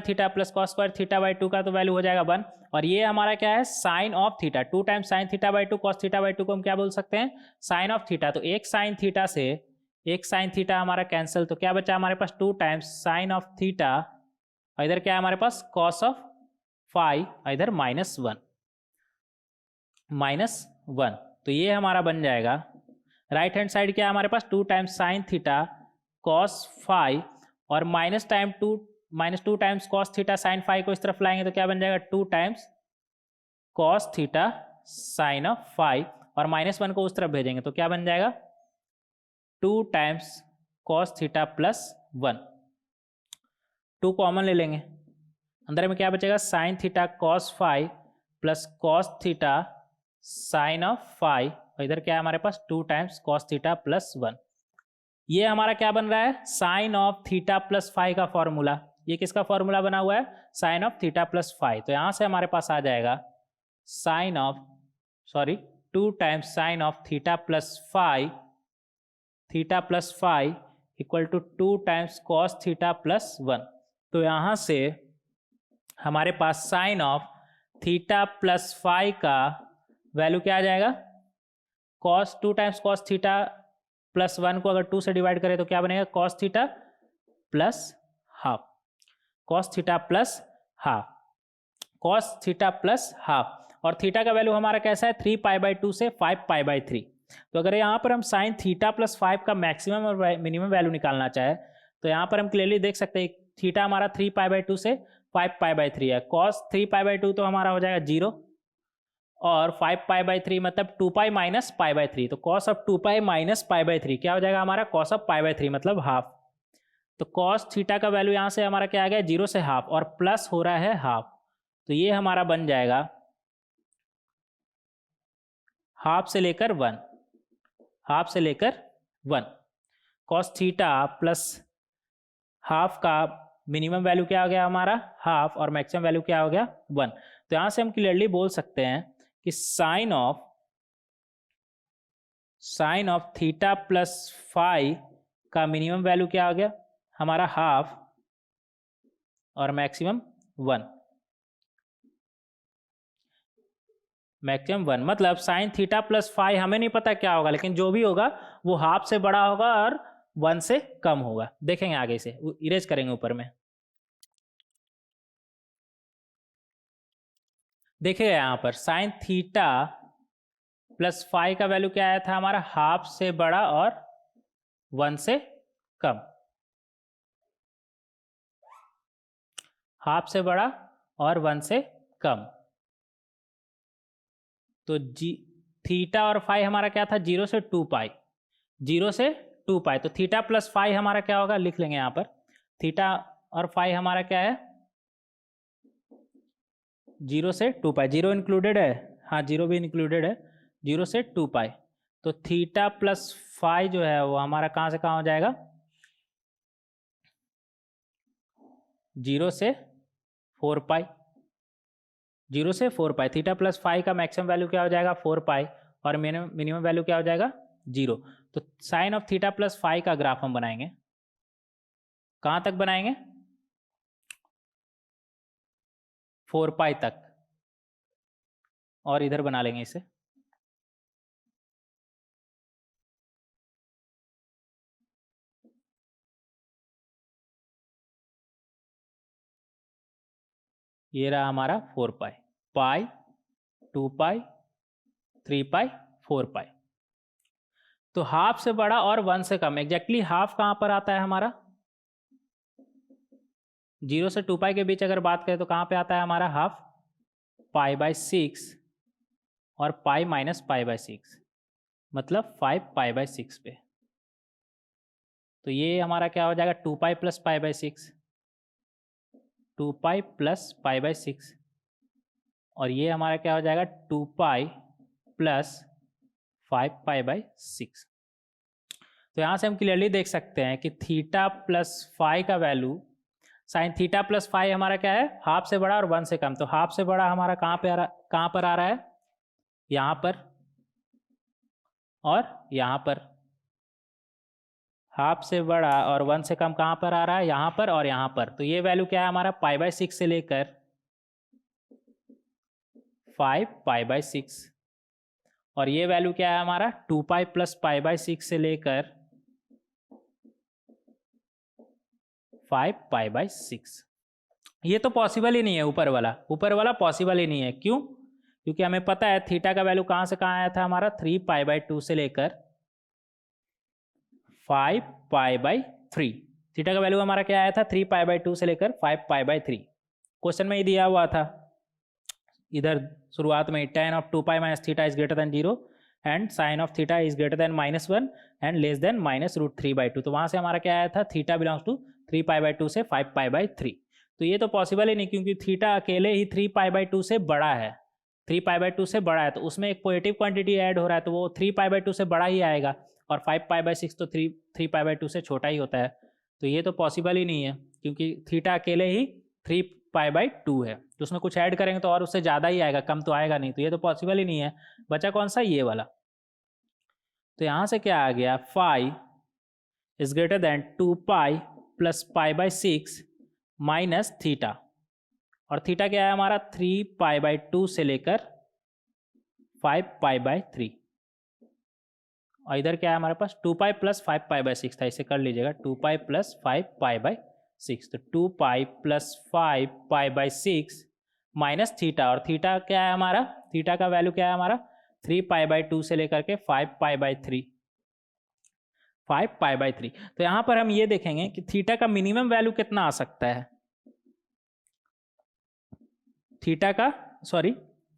theta plus cos square θ/2 का तो वैल्यू हो जाएगा 1, और ये हमारा क्या है sine of theta, 2 times sine θ/2 cos θ/2 को हम क्या बोल सकते हैं साइन ऑफ थीटा। तो एक साइन थीटा से एक साइन थीटा हमारा कैंसिल, तो क्या बचा हमारे पास 2 टाइम्स साइन ऑफ थीटा, और इधर क्या है हमारे पास कॉस ऑफ फाई, इधर -1। तो ये हमारा बन जाएगा राइट हैंड साइड क्या है हमारे पास 2 times sine theta cos phi, और -2 times cos theta sine phi को इस तरफ लाएंगे तो क्या बन जाएगा 2 times cos theta sine of phi, और -1 को उस तरफ भेजेंगे तो क्या बन जाएगा 2 टाइम्स कॉस थीटा +1। 2 कॉमन ले लेंगे, अंदर में क्या बचेगा sine theta cos phi plus cos theta sine of phi, और इधर क्या है हमारे पास 2 टाइम्स कॉस थीटा +1। ये हमारा क्या बन रहा है sine of theta plus phi का फॉर्मूला। ये किसका फॉर्मूला बना हुआ है sine of theta plus phi, तो यहां से हमारे पास आ जाएगा 2 times sine of theta plus phi equal to 2 times cos theta +1। तो यहाँ से हमारे पास sine of theta plus phi का वैल्यू क्या आ जाएगा कॉस 2 टाइम्स कॉस थीटा +1 को अगर 2 से डिवाइड करें तो क्या बनेगा cos theta plus half, cos theta plus half, और थीटा का वैल्यू हमारा कैसा है 3π/2 से 5π/3। तो अगर यहाँ पर हम साइन थीटा +5 का मैक्सिमम और मिनिमम वैल्यू निकालना चाहे तो यहाँ पर हम क्लियरली देख सकते हैं थीटा हमारा 3π/2 से 5π/3 है, कॉस 3π/2 तो हमारा हो जाएगा 0, और 5π/3 मतलब 2π - π/3, तो कॉस ऑफ 2π - π/3 क्या हो जाएगा हमारा कॉस ऑफ π/3 मतलब हाफ। तो कॉस थीटा का वैल्यू यहाँ से हमारा क्या आ गया 0 से हाफ, और प्लस हो रहा है हाफ, तो ये हमारा बन जाएगा हाफ से लेकर 1। कॉस थीटा प्लस हाफ का मिनिमम वैल्यू क्या हो गया हमारा हाफ और मैक्सिमम वैल्यू क्या हो गया 1। तो यहाँ से हम क्लियरली बोल सकते हैं कि sine of theta plus phi का मिनिमम वैल्यू क्या हो गया हमारा हाफ और मैक्सिमम 1। मैक्सिमम 1 मतलब साइन थीटा प्लस फाई हमें नहीं पता क्या होगा, लेकिन जो भी होगा वो हाफ से बड़ा होगा और 1 से कम होगा। देखेंगे आगे से, इरेज करेंगे ऊपर में। देखिएगा यहाँ पर साइन थीटा प्लस फाई का वैल्यू क्या आया था हमारा हाफ से बड़ा और 1 से कम। हाफ से बड़ा और 1 से कम। तो थीटा और फाई हमारा क्या था 0 से 2 पाई, 0 से 2 पाई। तो थीटा प्लस फाई हमारा क्या होगा लिख लेंगे यहाँ पर। थीटा और फाई हमारा क्या है 0 से 2 पाई। 0 इंक्लूडेड है, हाँ 0 भी इंक्लूडेड है। 0 से 2 पाई। तो थीटा प्लस फाई जो है वो हमारा कहाँ से कहाँ हो जाएगा 0 से 4 पाई। 0 से 4 पाई। थीटा प्लस फाई का मैक्सिमम वैल्यू क्या हो जाएगा 4 पाई और मिनिमम वैल्यू क्या हो जाएगा 0। तो sine of theta plus phi का ग्राफ हम बनाएंगे। कहाँ तक बनाएंगे 4 पाई तक, और इधर बना लेंगे इसे। ये रहा हमारा 4 पाई, पाई 2 पाई 3 पाई 4 पाई। तो हाफ से बड़ा और 1 से कम। एग्जैक्टली हाफ कहाँ पर आता है हमारा 0 से 2 पाई के बीच अगर बात करें तो कहाँ पे आता है हमारा हाफ पाई बाय 6 और पाई माइनस पाई बाय 6, मतलब 5 पाई बाय 6 पे। तो ये हमारा क्या हो जाएगा 2 pi plus pi by 6, 2 pi plus pi by 6, और ये हमारा क्या हो जाएगा 2 पाई प्लस 5 पाई बाय 6। तो यहाँ से हम क्लियरली देख सकते हैं कि थीटा प्लस फाई का value sine theta plus phi हमारा क्या है हाफ से बड़ा और 1 से कम। तो हाफ से बड़ा हमारा कहाँ पर आ रहा है यहाँ पर और यहाँ पर। हाफ से बड़ा और 1 से कम कहाँ पर आ रहा है यहाँ पर और यहाँ पर। तो ये वैल्यू क्या है हमारा पाई बाय 6 से लेकर 5 पाई बाय 6, और ये वैल्यू क्या है हमारा 2 पाई प्लस पाई बाय 6 से लेकर 5 पाई बाय 6। ये तो पॉसिबल ही नहीं है, ऊपर वाला पॉसिबल ही नहीं है। क्यों? क्योंकि हमें पता है थीटा का वैल्यू कहाँ से कहाँ आया था हमारा 3 पाई बाय 2 से लेकर 5 पाई बाय 3। थीटा का वैल्यू हमारा क्या आया था 3 पाई बाय 2 से लेकर 5 पाई बाय 3। क्वेश्चन में ही दिया हुआ था इधर शुरुआत में, tan of 2 pi minus theta is greater than 0 and sine of theta is greater than -1 and less than -√3/2। तो वहाँ से हमारा क्या आया था theta belongs to 3 pi by 2 से 5 पाई बाय 3। तो ये तो पॉसिबल ही नहीं, क्योंकि थीटा अकेले ही 3 पाई बाय 2 से बड़ा है। 3 पाई बाय 2 से बड़ा है तो उसमें एक पॉजिटिव क्वांटिटी ऐड हो रहा है, तो वो 3 पाई बाय 2 से बड़ा ही आएगा, और 5 पाई बाय 6 तो 3 पाई बाय 2 से छोटा ही होता है। तो ये तो पॉसिबल ही नहीं है, क्योंकि थीटा अकेले ही 3 पाई बाय 2 है, तो उसमें कुछ ऐड करेंगे तो और उससे ज़्यादा ही आएगा, कम तो आएगा नहीं। तो ये तो पॉसिबल ही नहीं है। बचा कौन सा ये वाला। तो यहाँ से क्या आ गया phi is greater than 2 pi plus pi by 6 minus theta, और थीटा क्या है हमारा 3 पाई बाय 2 से लेकर 5 पाई बाय 3, और इधर क्या है हमारे पास 2 पाई प्लस 5 पाई बाय 6 था, इसे कर लीजिएगा 2 पाई प्लस 5 पाई बाय 6। तो 2 pi plus 5 pi by 6 minus theta, और थीटा क्या है हमारा थीटा का वैल्यू क्या है हमारा 3 पाई बाय 2 से लेकर के 5 पाई बाय 3, 5 पाई बाय 3। तो यहाँ पर हम ये देखेंगे कि थीटा का मिनिमम वैल्यू कितना आ सकता है।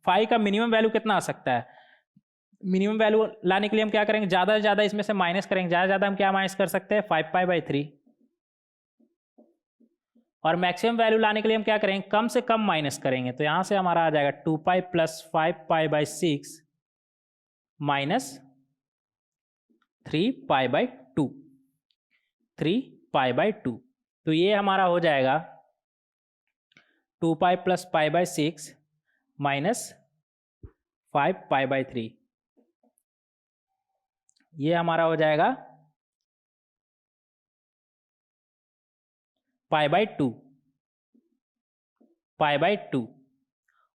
फाई का मिनिमम वैल्यू कितना आ सकता है। मिनिमम वैल्यू लाने के लिए हम क्या करेंगे ज़्यादा से ज़्यादा इसमें से माइनस करेंगे। ज़्यादा से ज़्यादा हम क्या माइनस कर सकते हैं 5 पाई बाय 3, और मैक्सिमम वैल्यू लाने के लिए हम क्या करेंगे कम से कम माइनस करेंगे। तो यहाँ से हमारा आ जाएगा 2 pi plus 5 pi by 6 minus 3 pi by 2, 3 pi by 2। तो ये हमारा हो जाएगा 2 pi plus pi by 6 minus 5 pi by 3। ये हमारा हो जाएगा पाई बाई 2, पाई बाई 2।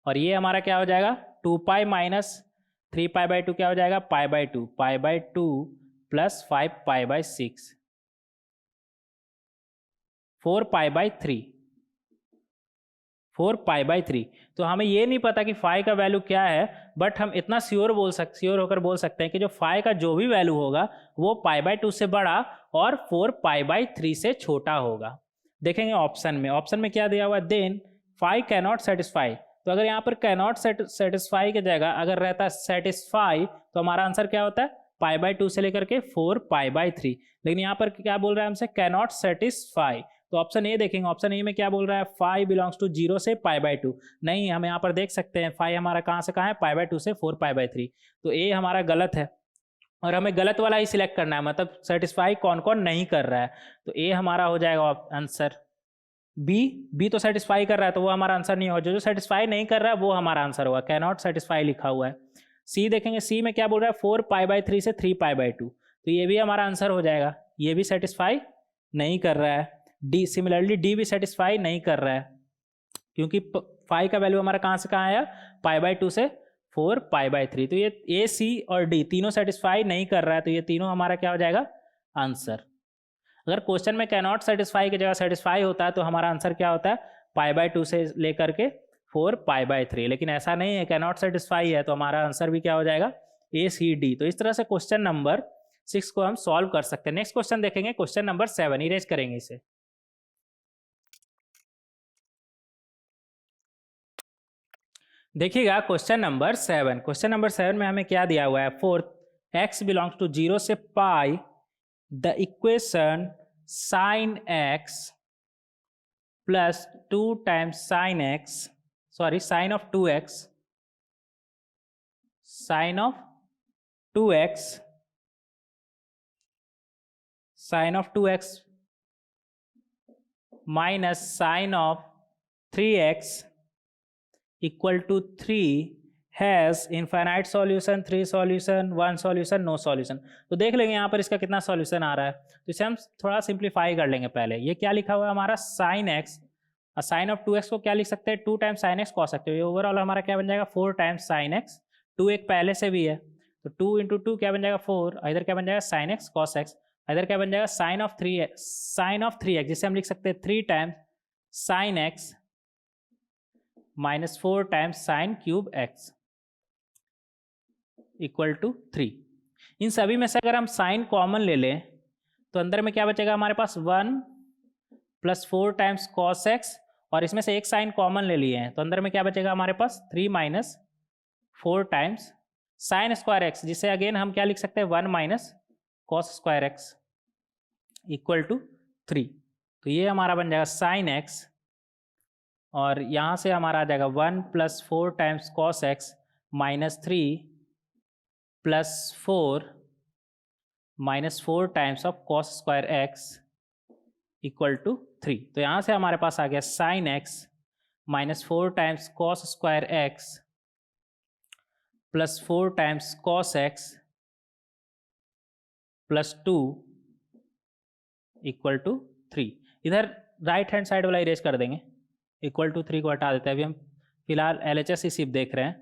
और ये हमारा क्या हो जाएगा 2 पाई माइनस 3 पाई बाई 2 क्या हो जाएगा पाई by 2, pi by 2 plus 5 pi by 6, 4 pi by 3, 4 pi by 3। तो हमें ये नहीं पता कि फाई का वैल्यू क्या है, बट हम इतना श्योर होकर बोल सकते हैं कि जो फाई का जो भी वैल्यू होगा वो पाई बाई 2 से बड़ा और 4 पाई बाई 3 से छोटा होगा। देखेंगे ऑप्शन में क्या दिया हुआ है, देन फाई कैनॉट सेटिस्फाई। तो अगर यहाँ पर कैनॉट सेटिस्फाई की जगह अगर रहता है सेटिस्फाई तो हमारा आंसर क्या होता है पाई बाई 2 से लेकर के 4 पाई बाई 3। लेकिन यहाँ पर क्या बोल रहा है हमसे कैनॉट सेटिस्फाई। तो ऑप्शन ए देखेंगे, ऑप्शन ए में क्या बोल रहा है फाई बिलोंग्स टू 0 से पाई बाई 2। नहीं, हम यहाँ पर देख सकते हैं फाई हमारा कहाँ से कहाँ है पाई बाई 2 से 4 पाई बाई 3। तो ए हमारा गलत है और हमें गलत वाला ही सिलेक्ट करना है, मतलब सेटिस्फाई कौन कौन नहीं कर रहा है। तो ए हमारा हो जाएगा आंसर। बी तो सेटिस्फाई कर रहा है तो वो हमारा आंसर नहीं होगा, जो सेटिस्फाई नहीं कर रहा है वो हमारा आंसर होगा, कैन नॉट सेटिस्फाई लिखा हुआ है। सी देखेंगे, सी में क्या बोल रहा है 4 पाई बाई 3 से 3 पाई बाई 2, तो ये भी हमारा आंसर हो जाएगा, ये भी सेटिस्फाई नहीं कर रहा है। डी सिमिलरली डी भी सेटिस्फाई नहीं कर रहा है क्योंकि फाई का वैल्यू हमारा कहाँ से कहाँ आया पाई बाई 2 से 4 पाई बाई 3। तो ये ए सी और डी तीनों सेटिस्फाई नहीं कर रहा है, तो ये तीनों हमारा क्या हो जाएगा आंसर। अगर क्वेश्चन में कैन नॉट सेटिस्फाई की जगह सेटिस्फाई होता है तो हमारा आंसर क्या होता है पाई बाई 2 से लेकर के 4 पाई बाई 3, लेकिन ऐसा नहीं है, कैन नॉट सेटिस्फाई है तो हमारा आंसर भी क्या हो जाएगा ए सी डी। तो इस तरह से क्वेश्चन नंबर 6 को हम सॉल्व कर सकते हैं। नेक्स्ट क्वेश्चन देखेंगे, क्वेश्चन नंबर 7, इरेज करेंगे इसे। देखिएगा क्वेश्चन नंबर 7, क्वेश्चन नंबर 7 में हमें क्या दिया हुआ है, फोर एक्स बिलोंग्स टू 0 से pi the equation sine x plus 2 times sine x, sorry sine of 2x, sine of 2x, sine of 2x minus sine of 3x equal to 3 has infinite solution, 3 solution, 1 solution, no solution. तो देख लेंगे यहाँ पर इसका कितना सॉल्यूशन आ रहा है, तो इसे हम थोड़ा सिंप्लीफाई कर लेंगे। पहले ये क्या लिखा हुआ है हमारा साइन एक्स, और साइन ऑफ 2x को क्या लिख सकते हैं 2 टाइम्स साइन एक्स कॉस सकते हो, ये ओवरऑल हमारा क्या बन जाएगा 4 टाइम्स साइन एक्स, 2 एक पहले से भी है तो 2 इंटू 2 क्या बन जाएगा 4, इधर क्या बन जाएगा साइन एक्स कॉस एक्स, इधर क्या बन जाएगा साइन ऑफ 3x, जिसे हम लिख सकते हैं 3 times sine x minus 4 times sine cube x equal to 3। इन सभी में से अगर हम साइन कॉमन ले लें तो अंदर में क्या बचेगा हमारे पास 1 प्लस 4 टाइम्स कॉस एक्स, और इसमें से एक साइन कॉमन ले लिए हैं तो अंदर में क्या बचेगा हमारे पास 3 minus 4 times sine square x, जिसे अगेन हम क्या लिख सकते हैं 1 minus cos square x equal to 3। तो ये हमारा बन जाएगा साइन एक्स, और यहाँ से हमारा आ जाएगा 1 plus 4 times cos x minus 3 plus 4 minus 4 times of cos square x equal to 3। तो यहाँ से हमारे पास आ गया sine x minus 4 times cos square x plus 4 times cos x plus 2 equal to 3। इधर राइट हैंड साइड वाला इरेज कर देंगे, इक्वल टू 3 को हटा देते हैं। अभी हम फिलहाल LHS ही सिर्फ देख रहे हैं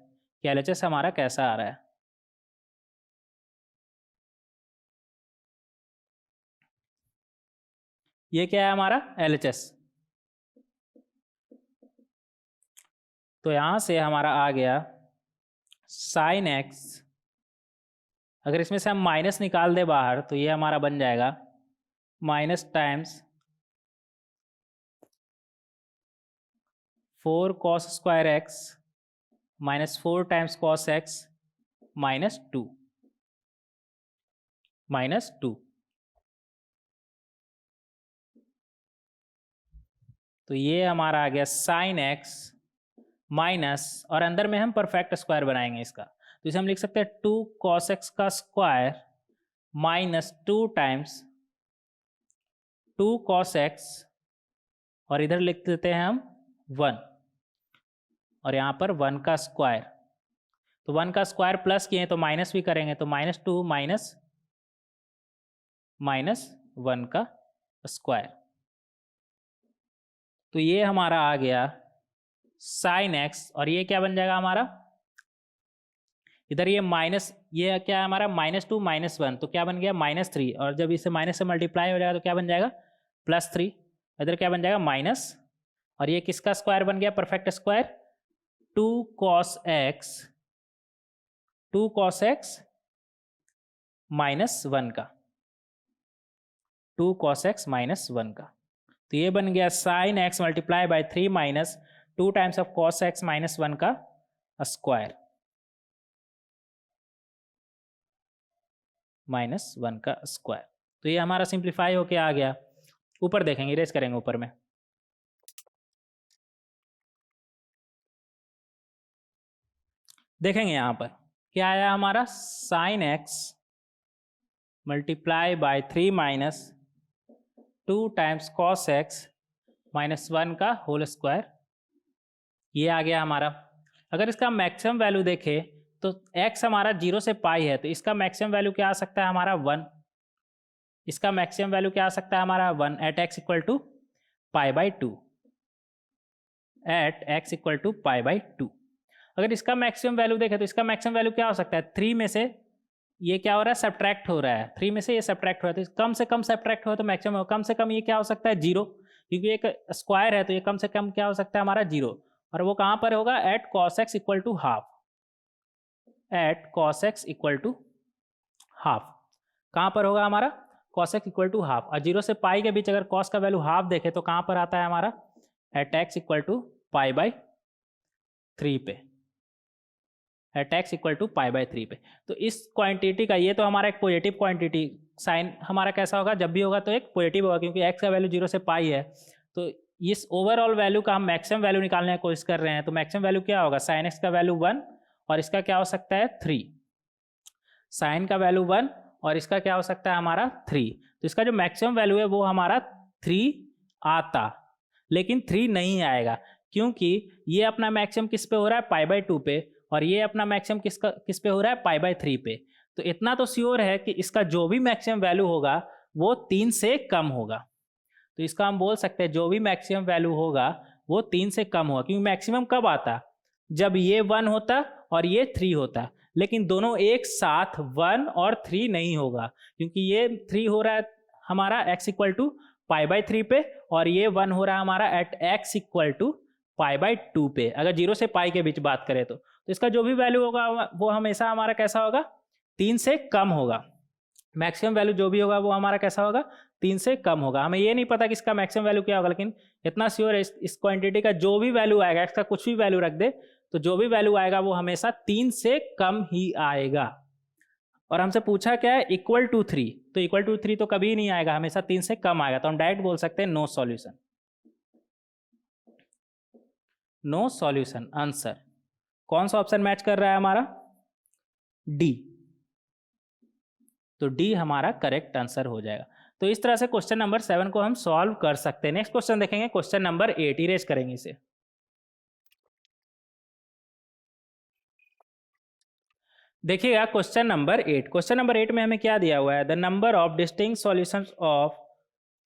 कि LHS हमारा कैसा आ रहा है। ये क्या है हमारा LHS, तो यहां से हमारा आ गया साइन एक्स, अगर इसमें से हम माइनस निकाल दे बाहर तो ये हमारा बन जाएगा minus times 4 cos square x minus 4 times cos x minus 2। तो ये हमारा आ गया साइन एक्स माइनस, और अंदर में हम परफेक्ट स्क्वायर बनाएंगे इसका, तो इसे हम लिख सकते हैं 2 कॉस एक्स का square minus 2 times 2 cos x और इधर लिख देते हैं हम 1 और यहाँ पर 1 का स्क्वायर। तो 1 का स्क्वायर प्लस किए तो माइनस भी करेंगे तो -2 माइनस 1 का स्क्वायर। तो ये हमारा आ गया sin x और ये क्या बन जाएगा हमारा, इधर ये माइनस, ये क्या है हमारा -2 -1 तो क्या बन गया -3 और जब इसे माइनस से मल्टीप्लाई हो जाएगा तो क्या बन जाएगा +3। इधर क्या बन जाएगा माइनस और ये किसका स्क्वायर बन गया परफेक्ट स्क्वायर 2 cos x -1 का 2 cos x -1 का। तो ये बन गया sin x multiply by 3 minus 2 times of cos x -1 का स्क्वायर -1 का स्क्वायर। तो ये हमारा सिंप्लीफाई होके आ गया। ऊपर देखेंगे, इरेज करेंगे ऊपर में। देखेंगे यहाँ पर क्या आया हमारा sin x multiply by 3 minus 2 times cos x -1 का होल स्क्वायर। ये आ गया हमारा। अगर इसका मैक्सिमम वैल्यू देखें तो x हमारा 0 से पाई है तो इसका मैक्सिमम वैल्यू क्या आ सकता है हमारा 1। इसका मैक्सिमम वैल्यू क्या आ सकता है हमारा 1 at x equal to π/2 at x equal to π/2। अगर इसका मैक्सिमम वैल्यू देखें तो इसका मैक्सिमम वैल्यू क्या हो सकता है 3 में से ये क्या हो रहा है सब्ट्रैक्ट हो रहा है, 3 में से ये सब्ट्रैक्ट हो रहा है तो कम से कम सब्ट्रैक्ट हो तो मैक्सिमम, कम से कम ये क्या हो सकता है 0 क्योंकि एक स्क्वायर है तो ये कम से कम क्या हो सकता है हमारा 0 और वो कहाँ पर होगा at cos x equal to half, at cos x equal to half. कहाँ पर होगा हमारा cos x equal to half और 0 से पाई के बीच अगर cos का वैल्यू हाफ देखे तो कहाँ पर आता है हमारा एट x इक्वल टू π/3 पे, एट x इक्वल टू π/3 पे। तो इस क्वांटिटी का, ये तो हमारा एक पॉजिटिव क्वांटिटी, साइन हमारा कैसा होगा जब भी होगा तो एक पॉजिटिव होगा क्योंकि x का वैल्यू 0 से पाई है। तो इस ओवरऑल वैल्यू का हम मैक्सिमम वैल्यू निकालने की कोशिश कर रहे हैं तो मैक्सिमम वैल्यू क्या होगा साइन x का वैल्यू 1 और इसका क्या हो सकता है 3, साइन का वैल्यू 1 और इसका क्या हो सकता है हमारा 3। तो इसका जो मैक्सिमम वैल्यू है वो हमारा 3 आता, लेकिन 3 नहीं आएगा क्योंकि ये अपना मैक्सिमम किस पे हो रहा है π/2 पे और ये अपना मैक्सिमम किस पे हो रहा है π/3 पे। तो इतना तो श्योर है कि इसका जो भी मैक्सिमम वैल्यू होगा वो 3 से कम होगा। तो इसका हम बोल सकते हैं जो भी मैक्सिमम वैल्यू होगा वो 3 से कम होगा क्योंकि मैक्सिमम कब आता जब ये 1 होता और ये 3 होता, लेकिन दोनों एक साथ 1 और 3 नहीं होगा क्योंकि ये 3 हो रहा है हमारा x इक्वल टू π/3 पे और ये 1 हो रहा है हमारा एट x इक्वल टू π/2 पे। अगर 0 से पाई के बीच बात करें तो इसका जो भी वैल्यू होगा वो हमेशा हमारा कैसा होगा 3 से कम होगा। मैक्सिमम वैल्यू जो भी होगा वो हमारा कैसा होगा 3 से कम होगा। हमें ये नहीं पता कि इसका मैक्सिमम वैल्यू क्या होगा, लेकिन इतना श्योर है इस क्वांटिटी का जो भी वैल्यू आएगा, इसका कुछ भी वैल्यू रख दे तो जो भी वैल्यू आएगा वो हमेशा 3 से कम ही आएगा। और हमसे पूछा क्या है इक्वल टू 3, तो इक्वल टू 3 तो कभी नहीं आएगा, हमेशा 3 से कम आएगा। तो हम डायरेक्ट बोल सकते हैं no solution, no solution answer. कौन सा ऑप्शन मैच कर रहा है हमारा डी, तो डी हमारा करेक्ट आंसर हो जाएगा। तो इस तरह से क्वेश्चन नंबर 7 को हम सॉल्व कर सकते हैं। नेक्स्ट क्वेश्चन देखेंगे क्वेश्चन नंबर 8, इरेज करेंगे इसे। देखिएगा क्वेश्चन नंबर 8, क्वेश्चन नंबर 8 में हमें क्या दिया हुआ है the number of distinct solutions of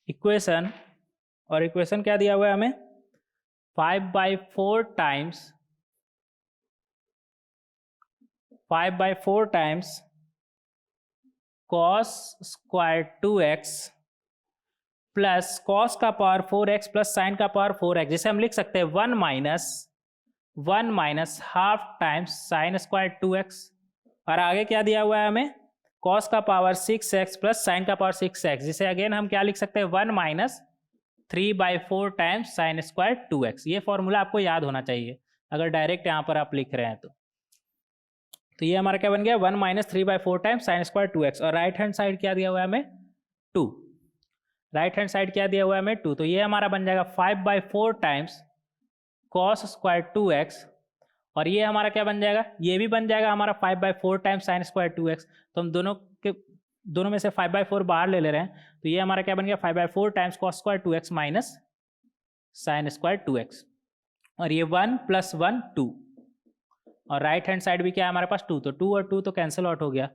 equation, और इक्वेशन क्या दिया हुआ है हमें 5/4 times cos square 2x plus cos का पावर 4x प्लस साइन का पावर 4x, जिसे हम लिख सकते हैं 1 minus half times sine square 2x। और आगे क्या दिया हुआ है हमें cos का पावर 6x प्लस साइन का पावर 6x, जिसे अगेन हम क्या लिख सकते हैं 1 minus 3/4 times sine square 2x। ये फॉर्मूला आपको याद होना चाहिए अगर डायरेक्ट यहाँ पर आप लिख रहे हैं तो ये हमारा क्या बन गया 1 minus 3/4 times sine square 2x। और राइट हैंड साइड क्या दिया हुआ है हमें 2, राइट हैंड साइड क्या दिया हुआ है हमें 2, तो ये हमारा बन जाएगा 5/4 टाइम्स cos स्क्वायर 2x। और ये हमारा क्या बन जाएगा, ये भी बन जाएगा हमारा 5/4 टाइम्स साइन स्क्वायर 2x। तो हम दोनों में से 5/4 बाहर ले रहे हैं तो ये हमारा क्या बन गया 5/4 times cos square 2x minus sine square 2x, और ये 1 + 1 2, और राइट हैंड साइड भी क्या है हमारे पास 2, तो 2 और 2 तो कैंसिल आउट हो गया।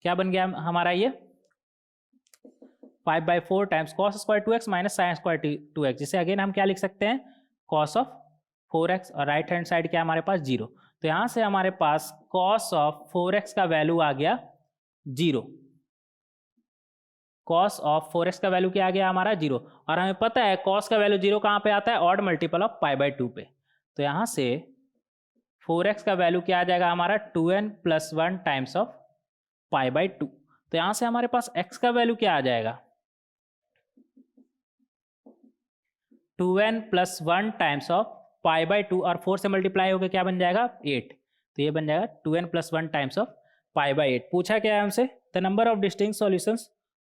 क्या बन गया हमारा ये 5/4 times cos square 2x minus sine square 2x, जिसे अगेन हम क्या लिख सकते हैं कॉस ऑफ 4x, और राइट हैंड साइड क्या हमारे पास 0। तो यहाँ से हमारे पास कॉस ऑफ 4x का वैल्यू आ गया 0। कॉस ऑफ 4x का वैल्यू क्या आ गया हमारा 0, और हमें पता है कॉस का वैल्यू 0 कहाँ पे आता है, ऑड मल्टीपल ऑफ π/2 पे। तो यहाँ से 4x का वैल्यू क्या आ जाएगा हमारा 2n + 1 टाइम्स ऑफ π/2। तो यहाँ से हमारे पास x का वैल्यू क्या आ जाएगा 2n + 1 टाइम्स ऑफ π/2, और 4 से मल्टीप्लाई होकर क्या बन जाएगा 8। तो ये बन जाएगा 2n + 1 टाइम्स ऑफ π/8। पूछा क्या है हमसे, the number of distinct solutions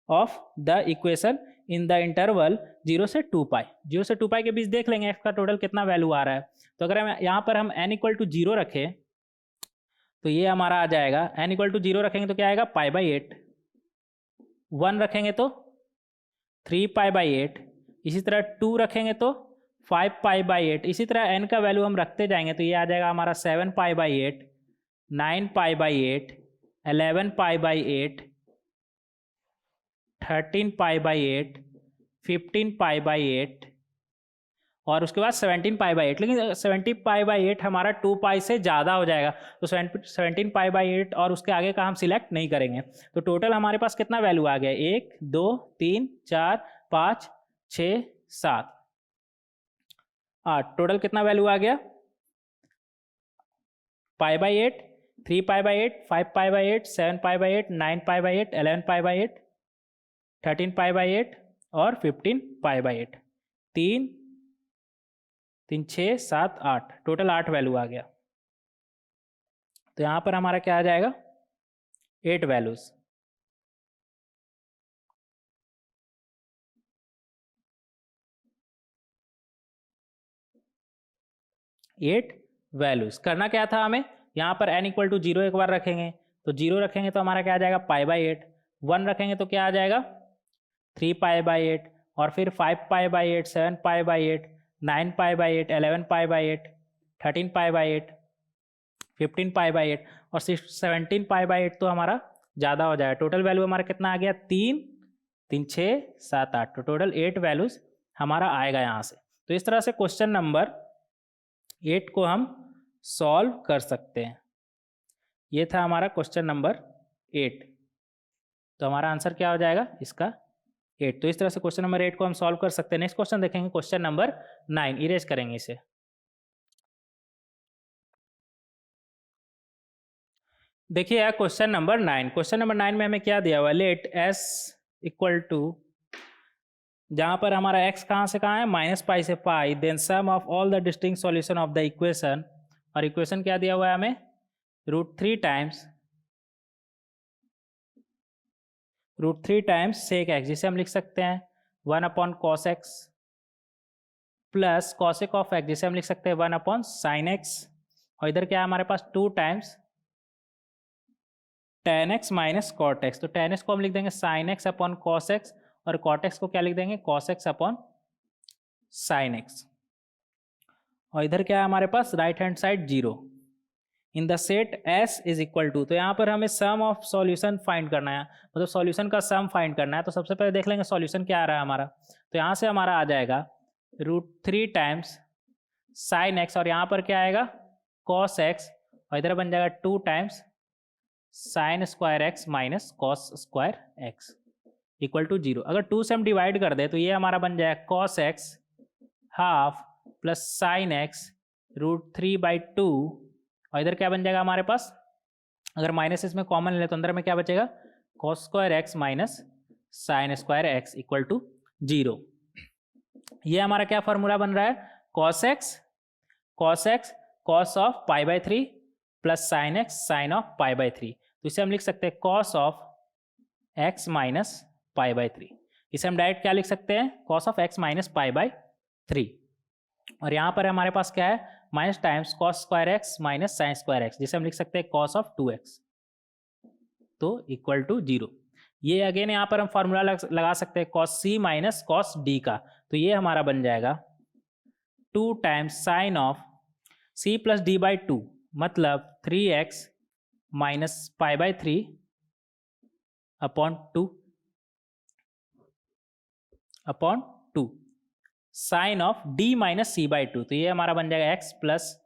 of the equation in the interval 0 से 2π। 0 से 2π के बीच देख लेंगे x का टोटल कितना वैल्यू आ रहा है। तो अगर हम यहाँ पर हम n = 0 रखें तो ये हमारा आ जाएगा, n = 0 रखेंगे तो क्या आएगा π/8, 1 रखेंगे तो 3π/8, इसी तरह 2 रखेंगे तो 5π/8, इसी तरह n का वैल्यू हम रखते जाएंगे तो ये आ जाएगा हमारा 7π/8, 9π/8, 11π/8, 13π/8, 15π/8, और उसके बाद 17π/8। लेकिन 17π/8 हमारा 2π से ज़्यादा हो जाएगा, तो 17π/8 और उसके आगे का हम सिलेक्ट नहीं करेंगे। तो टोटल हमारे पास कितना वैल्यू आ गया 1 2 3 4 5 6 7 8, टोटल कितना वैल्यू आ गया π/8, 3π/8, 5π/8, 7π/8, 9π/8, 11π/8, 13π/8 और 15π/8। 3 3 6 7 8, टोटल 8 वैल्यू आ गया। तो यहाँ पर हमारा क्या आ जाएगा 8 वैल्यूज। 8 वैल्यूज। करना क्या था हमें, यहाँ पर n = 0 एक बार रखेंगे, तो 0 रखेंगे तो हमारा क्या आ जाएगा π/8, 1 रखेंगे तो क्या आ जाएगा 3π/8, और फिर 5π/8, 7π/8, 9π/8, 11π/8, 13π/8, 15π/8 और 17π/8 तो हमारा ज़्यादा हो जाएगा। टोटल वैल्यू हमारा कितना आ गया 3 3 6 7 8, तो टोटल 8 वैल्यूज हमारा आएगा यहाँ से। तो इस तरह से क्वेश्चन नंबर 8 को हम सॉल्व कर सकते हैं। ये था हमारा क्वेश्चन नंबर 8। तो हमारा आंसर क्या हो जाएगा इसका 8। तो इस तरह से क्वेश्चन नंबर 8 को हम सॉल्व कर सकते हैं। नेक्स्ट क्वेश्चन देखेंगे क्वेश्चन नंबर 9, इरेज करेंगे इसे। देखिए यार क्वेश्चन नंबर 9, क्वेश्चन नंबर 9 में हमें क्या दिया हुआ है, लेट s = जहाँ पर हमारा x कहाँ से कहाँ है -π से π, then sum of all the distinct solution of the equation, और इक्वेशन क्या दिया हुआ है हमें √3 टाइम्स sec x, जिसे हम लिख सकते हैं 1/cos x plus cosec of x, जिसे हम लिख सकते हैं 1/sin x, और इधर क्या है हमारे पास 2 times tan x minus cot x। तो tan x को हम लिख देंगे sin x upon cos x, और cot x को क्या लिख देंगे cos x upon sin x, और इधर क्या है हमारे पास right hand side 0 in the set s = तो यहाँ पर हमें सम ऑफ सॉल्यूशन फाइंड करना है, मतलब सॉल्यूशन का सम फाइंड करना है। तो सबसे पहले देख लेंगे सॉल्यूशन क्या आ रहा है हमारा। तो यहाँ से हमारा आ जाएगा √3 टाइम्स sin x, और यहाँ पर क्या आएगा cos x, और इधर बन जाएगा 2 times sin square x minus cos square x = 0। अगर 2 से हम डिवाइड कर दे तो ये हमारा बन जाएगा cos x half plus sin x √3/2, और इधर क्या बन जाएगा हमारे पास, अगर माइनस इसमें कॉमन ले तो अंदर में क्या बचेगा cos square x minus sin square x = 0। ये हमारा क्या फॉर्मूला बन रहा है cos x cos of π/3 plus sin x sin of π/3। तो इसे हम लिख सकते हैं cos ऑफ x माइनस π/3। इसे हम डायरेक्ट क्या लिख सकते हैं cos ऑफ x माइनस π/3, और यहाँ पर हमारे पास क्या है minus times cos square x minus sin square x, जिसे हम लिख सकते हैं cos ऑफ 2x, तो = 0। ये अगेन यहाँ पर हम फार्मूला लगा सकते हैं cos c minus cos d का, तो ये हमारा बन जाएगा 2 times sine of c plus d by 2, मतलब 3x minus pi by 3 upon 2 sine of d minus c by 2, तो ये हमारा बन जाएगा x plus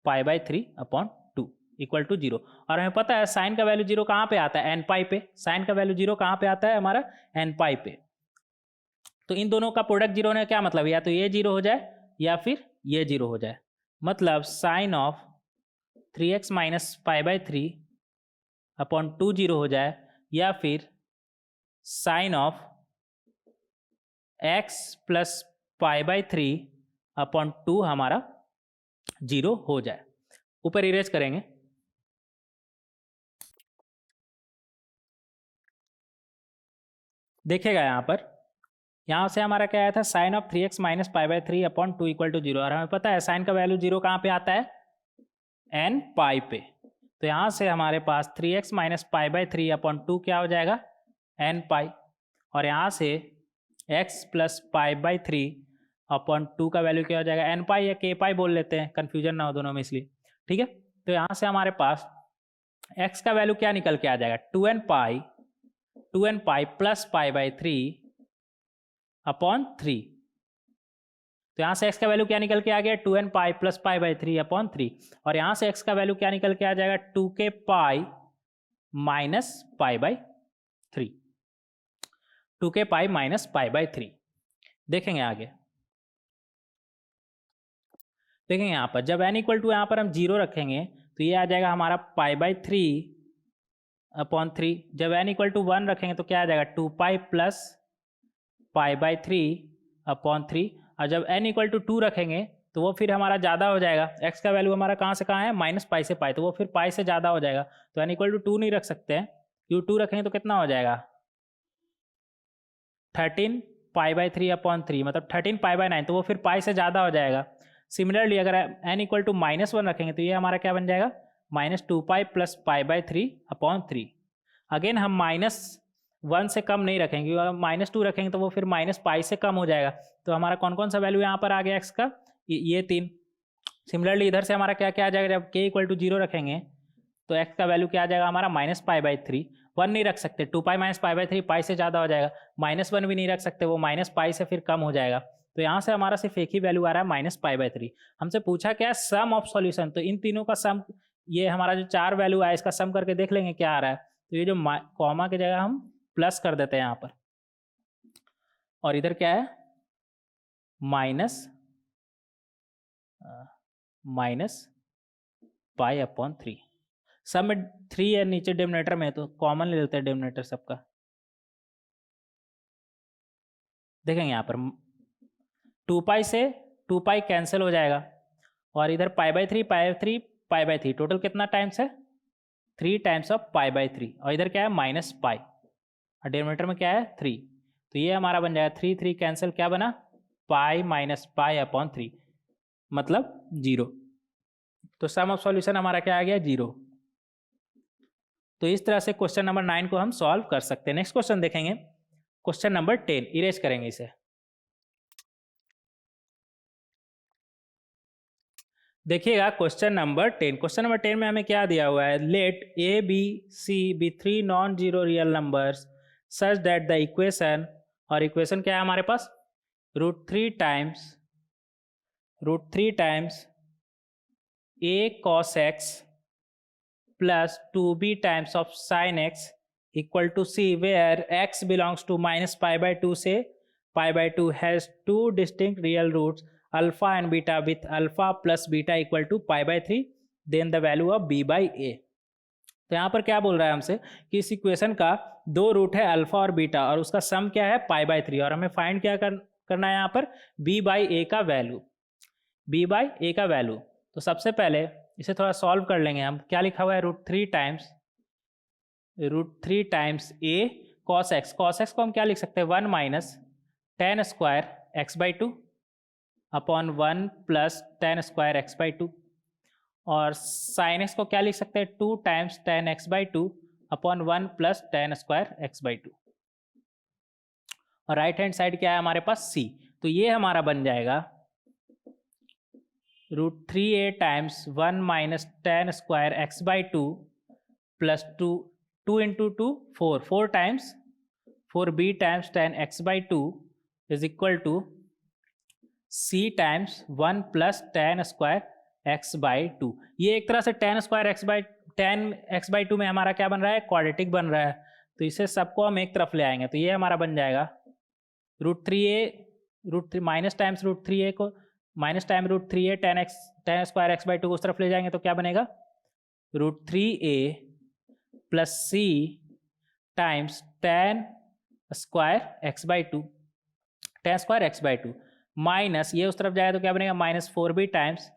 pi by 3 upon 2 equal to 0। और हमें पता है साइन का वैल्यू 0 कहाँ पे आता है, एन पाई पे। साइन का वैल्यू 0 कहाँ पे आता है हमारा, एन पाई पे। तो इन दोनों का प्रोडक्ट 0 होने का क्या मतलब, या तो ये 0 हो जाए या फिर ये 0 हो जाए। मतलब sine of 3x minus pi by 3 upon 2 0 हो जाए, या फिर sine of x plus pi by 3 upon 2 हमारा 0 हो जाए। ऊपर इरेज करेंगे, देखिएगा यहाँ से हमारा क्या आया था, sine of 3x minus pi by 3 upon 2 equal to 0। और हमें पता है साइन का वैल्यू 0 कहाँ पे आता है, एन पाई पे। तो यहाँ से हमारे पास 3x minus pi by 3 upon 2 क्या हो जाएगा, एन पाई। और यहाँ से x plus pi by 3 upon 2 का वैल्यू क्या हो जाएगा, एन पाई या के पाई बोल लेते हैं, कन्फ्यूजन ना हो दोनों में इसलिए, ठीक है। तो यहाँ से हमारे पास x का वैल्यू क्या निकल के आ जाएगा, 2n pi plus pi by 3 upon 3। तो यहाँ से x का वैल्यू क्या निकल के आ गया, 2n pi plus pi by 3 upon 3। और यहाँ से x का वैल्यू क्या निकल के आ जाएगा, 2k pi minus pi by 3, 2k pi minus pi by 3। देखेंगे आगे, देखेंगे यहाँ पर जब n इक्वल टू यहाँ पर हम 0 रखेंगे तो ये आ जाएगा हमारा पाई बाई 3 अपॉन 3। जब n इक्वल टू 1 रखेंगे तो क्या आ जाएगा, 2 pi plus pi by 3 upon 3। और जब n इक्वल टू 2 रखेंगे तो वो फिर हमारा ज़्यादा हो जाएगा, x का वैल्यू हमारा कहाँ से कहाँ है, माइनस पाई से पाई, तो वो फिर पाई से ज़्यादा हो जाएगा। तो n इक्वल टू 2 नहीं रख सकते हैं, क्यों 2 रखेंगे तो कितना हो जाएगा, 13 पाई बाई 3 अपॉन 3, मतलब 13 पाई बाई 9, तो वो फिर पाई से ज़्यादा हो जाएगा। सिमिलरली अगर n इक्वल टू -1 रखेंगे तो ये हमारा क्या बन जाएगा, -2 pi plus pi by 3 upon 3। Again हम -1 से कम नहीं रखेंगे, अगर -2 रखेंगे तो वो फिर माइनस पाई से कम हो जाएगा। तो हमारा कौन कौन सा वैल्यू यहाँ पर आ गया x का, ये 3। सिमिलरली इधर से हमारा क्या क्या आ जाएगा, जब k इक्वल टू 0 रखेंगे तो x का वैल्यू क्या आ जाएगा हमारा, माइनस पाई बाई 3। 1 नहीं रख सकते, 2 पाई माइनस पाई बाई 3 पाई से ज़्यादा हो जाएगा। -1 भी नहीं रख सकते, वो माइनस पाई से फिर कम हो जाएगा। तो यहाँ से हमारा सिर्फ एक ही वैल्यू आ रहा है, माइनस पाई बाई 3। हमसे पूछा क्या है, सम ऑफ सॉल्यूशन, तो इन तीनों का सम, ये हमारा जो 4 वैल्यू आया इसका सम करके देख लेंगे क्या आ रहा है। तो ये जो कॉमा की जगह हम प्लस कर देते हैं यहाँ पर, और इधर क्या है, माइनस पाई अपॉन 3। सब में 3 है नीचे डिनोमिनेटर में, तो कॉमन ले लेते हैं डिनोमिनेटर सबका। देखेंगे यहाँ पर 2 पाई से 2 पाई कैंसिल हो जाएगा, और इधर पाई बाई 3 पाई बाई 3, टोटल कितना टाइम्स है, 3 टाइम्स ऑफ पाई बाई 3। और इधर क्या है, माइनस पाई, और डिनोमिनेटर में क्या है, 3। तो ये हमारा बन जाएगा 3 3 कैंसिल, क्या बना, पाई माइनस पाई अपॉन 3, मतलब 0। तो सम ऑफ सॉल्यूशन हमारा क्या आ गया, 0। तो इस तरह से क्वेश्चन नंबर 9 को हम सॉल्व कर सकते हैं। नेक्स्ट क्वेश्चन देखेंगे, क्वेश्चन नंबर 10, इरेज करेंगे इसे। देखिएगा क्वेश्चन नंबर 10, क्वेश्चन नंबर 10 में हमें क्या दिया हुआ है, let a b c be 3 non zero real numbers such that the equation, और इक्वेशन क्या है हमारे पास, √3 times a cos x plus 2b times of sine x equal to c, where x belongs to minus pi by 2 से pi by 2 has 2 distinct real roots alpha and beta with alpha plus beta equal to pi by 3, then the value of b by a। तो यहाँ पर क्या बोल रहा है हमसे कि इस इक्वेशन का 2 रूट है अल्फा और बीटा, और उसका सम क्या है, पाई बाई 3, और हमें फाइंड क्या करना है यहाँ पर, b बाई a का वैल्यू, b बाई a का वैल्यू। तो सबसे पहले इसे थोड़ा सॉल्व कर लेंगे हम। क्या लिखा हुआ है, √3 times a cos x, cos x को हम क्या लिख सकते हैं, 1 minus tan square x by 2 upon 1 plus tan square x by 2, और साइन x को क्या लिख सकते हैं, 2 times tan x by 2 upon 1 plus tan square x by 2, और राइट हैंड साइड क्या है हमारे पास, c। तो ये हमारा बन जाएगा √3a times 1 minus tan square x by two plus 2 into 2 4 times 4b times tan x by two is equal to c times 1 plus tan square x by two. ये एक तरह से tan square x by two में हमारा क्या बन रहा है, क्वाड्रेटिक बन रहा है। तो इसे सबको हम एक तरफ ले आएंगे तो ये हमारा बन जाएगा √3 माइनस टाइम्स √3a को minus time √3a ten square x by to को उस तरफ ले जाएंगे तो क्या बनेगा √3a plus c times ten square x by two ten square x by to minus ये उस तरफ जाएगा तो क्या बनेगा minus 4b times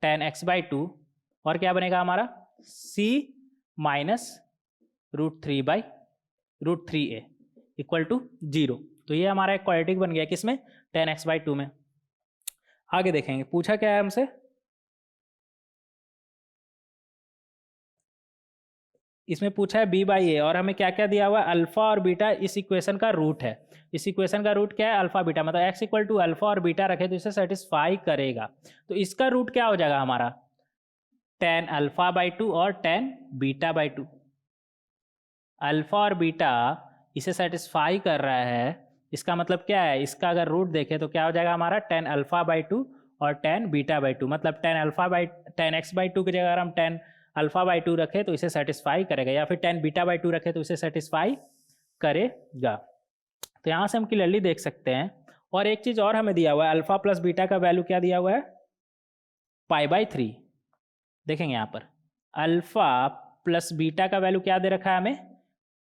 tan x by two और क्या बनेगा हमारा c minus √3a equal to 0। तो ये हमारा एक क्वाड्रेटिक बन गया किसमें, टेन एक्स बाई टू में। आगे देखेंगे पूछा क्या है हमसे, इसमें पूछा है b बाई ए और हमें क्या क्या दिया हुआ है, अल्फा और बीटा इस इक्वेशन का रूट है। इस इक्वेशन का रूट क्या है, अल्फा बीटा, मतलब x इक्वल टू अल्फा और बीटा रखे तो इसे सेटिस्फाई करेगा। तो इसका रूट क्या हो जाएगा हमारा, टेन अल्फा बाई टू और ten beta by to. Alpha और बीटा इसे सेटिस्फाई कर रहा है, इसका मतलब क्या है, इसका अगर रूट देखें तो क्या हो जाएगा हमारा टेन अल्फा बाई टू और टेन बीटा बाई टू, मतलब टेन एक्स बाई टू की जगह अगर हम टेन अल्फा बाई टू रखें तो इसे सेटिस्फाई करेगा, या फिर टेन बीटा बाई टू रखें तो इसे सेटिस्फाई करेगा। तो यहाँ से हम क्लियरली देख सकते हैं। और एक चीज़ और हमें दिया हुआ है, अल्फा प्लस बीटा का वैल्यू क्या दिया हुआ है, पाई बाई थ्री। देखेंगे यहाँ पर अल्फा प्लस बीटा का वैल्यू क्या दे रखा है हमें,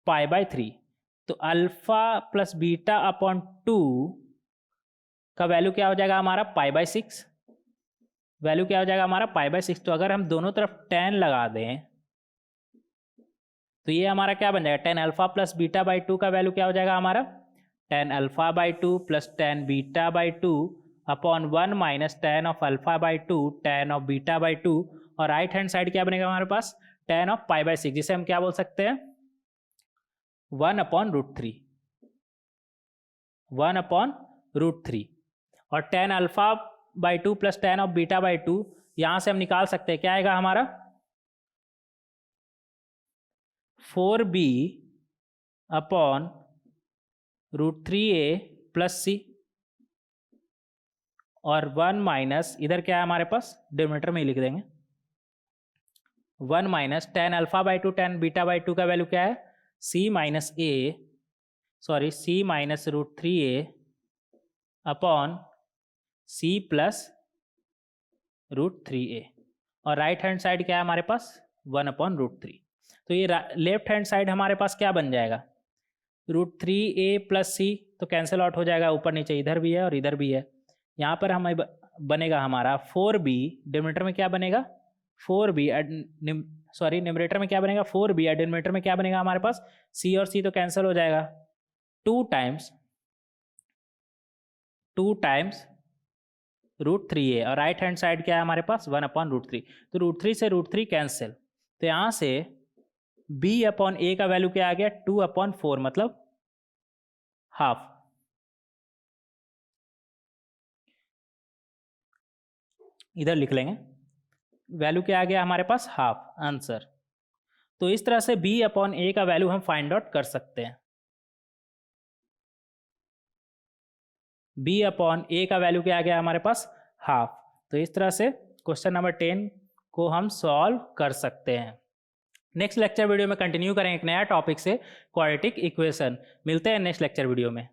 पाई बाई थ्री। तो alpha plus beta upon two का वैल्यू क्या हो जाएगा हमारा, पाई बाई सिक्स। वैल्यू क्या हो जाएगा हमारा, पाई बाई सिक्स। तो अगर हम दोनों तरफ टेन लगा दें तो ये हमारा क्या बन जाएगा, tan alpha plus beta by two का वैल्यू क्या हो जाएगा हमारा, tan alpha by two plus tan beta by two upon 1 minus tan of alpha by two tan of beta by two. और राइट हैंड साइड क्या बनेगा हमारे पास, tan of pi by six, जिसे हम क्या बोल सकते हैं, 1/√3 1/√3। और tan alpha by two plus tan of beta by to यहां से हम निकाल सकते हैं, क्या आएगा हमारा 4b अपॉन √3a प्लस सी और 1 माइनस इधर क्या है हमारे पास, डिनोमिनेटर में ही लिख देंगे, 1 minus ten alpha by two ten beta by two का वैल्यू क्या है, c minus √3a upon c plus √3a। और राइट हैंड साइड क्या है हमारे पास, 1/√3। तो ये लेफ्ट हैंड साइड हमारे पास क्या बन जाएगा, √3a प्लस सी तो कैंसिल आउट हो जाएगा, ऊपर नीचे इधर भी है और इधर भी है। यहाँ पर हमें बनेगा हमारा 4b, डिनोमिनेटर में क्या बनेगा 4b, न्यूमरेटर में क्या बनेगा 4b, डिनोमिनेटर में क्या बनेगा हमारे पास c और c तो कैंसिल हो जाएगा, 2 टाइम्स √3a और राइट हैंड साइड क्या है हमारे पास 1/√3। तो √3 से √3 कैंसिल, तो यहाँ से b अपॉन a का वैल्यू क्या आ गया, 2/4, मतलब हाफ। इधर लिख लेंगे, वैल्यू क्या आ गया हमारे पास, हाफ आंसर। तो इस तरह से b अपॉन a का वैल्यू हम फाइंड आउट कर सकते हैं। b अपॉन a का वैल्यू क्या आ गया हमारे पास, हाफ। तो इस तरह से क्वेश्चन नंबर 10 को हम सॉल्व कर सकते हैं। नेक्स्ट लेक्चर वीडियो में कंटिन्यू करेंगे एक नया टॉपिक से, क्वाड्रेटिक इक्वेशन। मिलते हैं नेक्स्ट लेक्चर वीडियो में।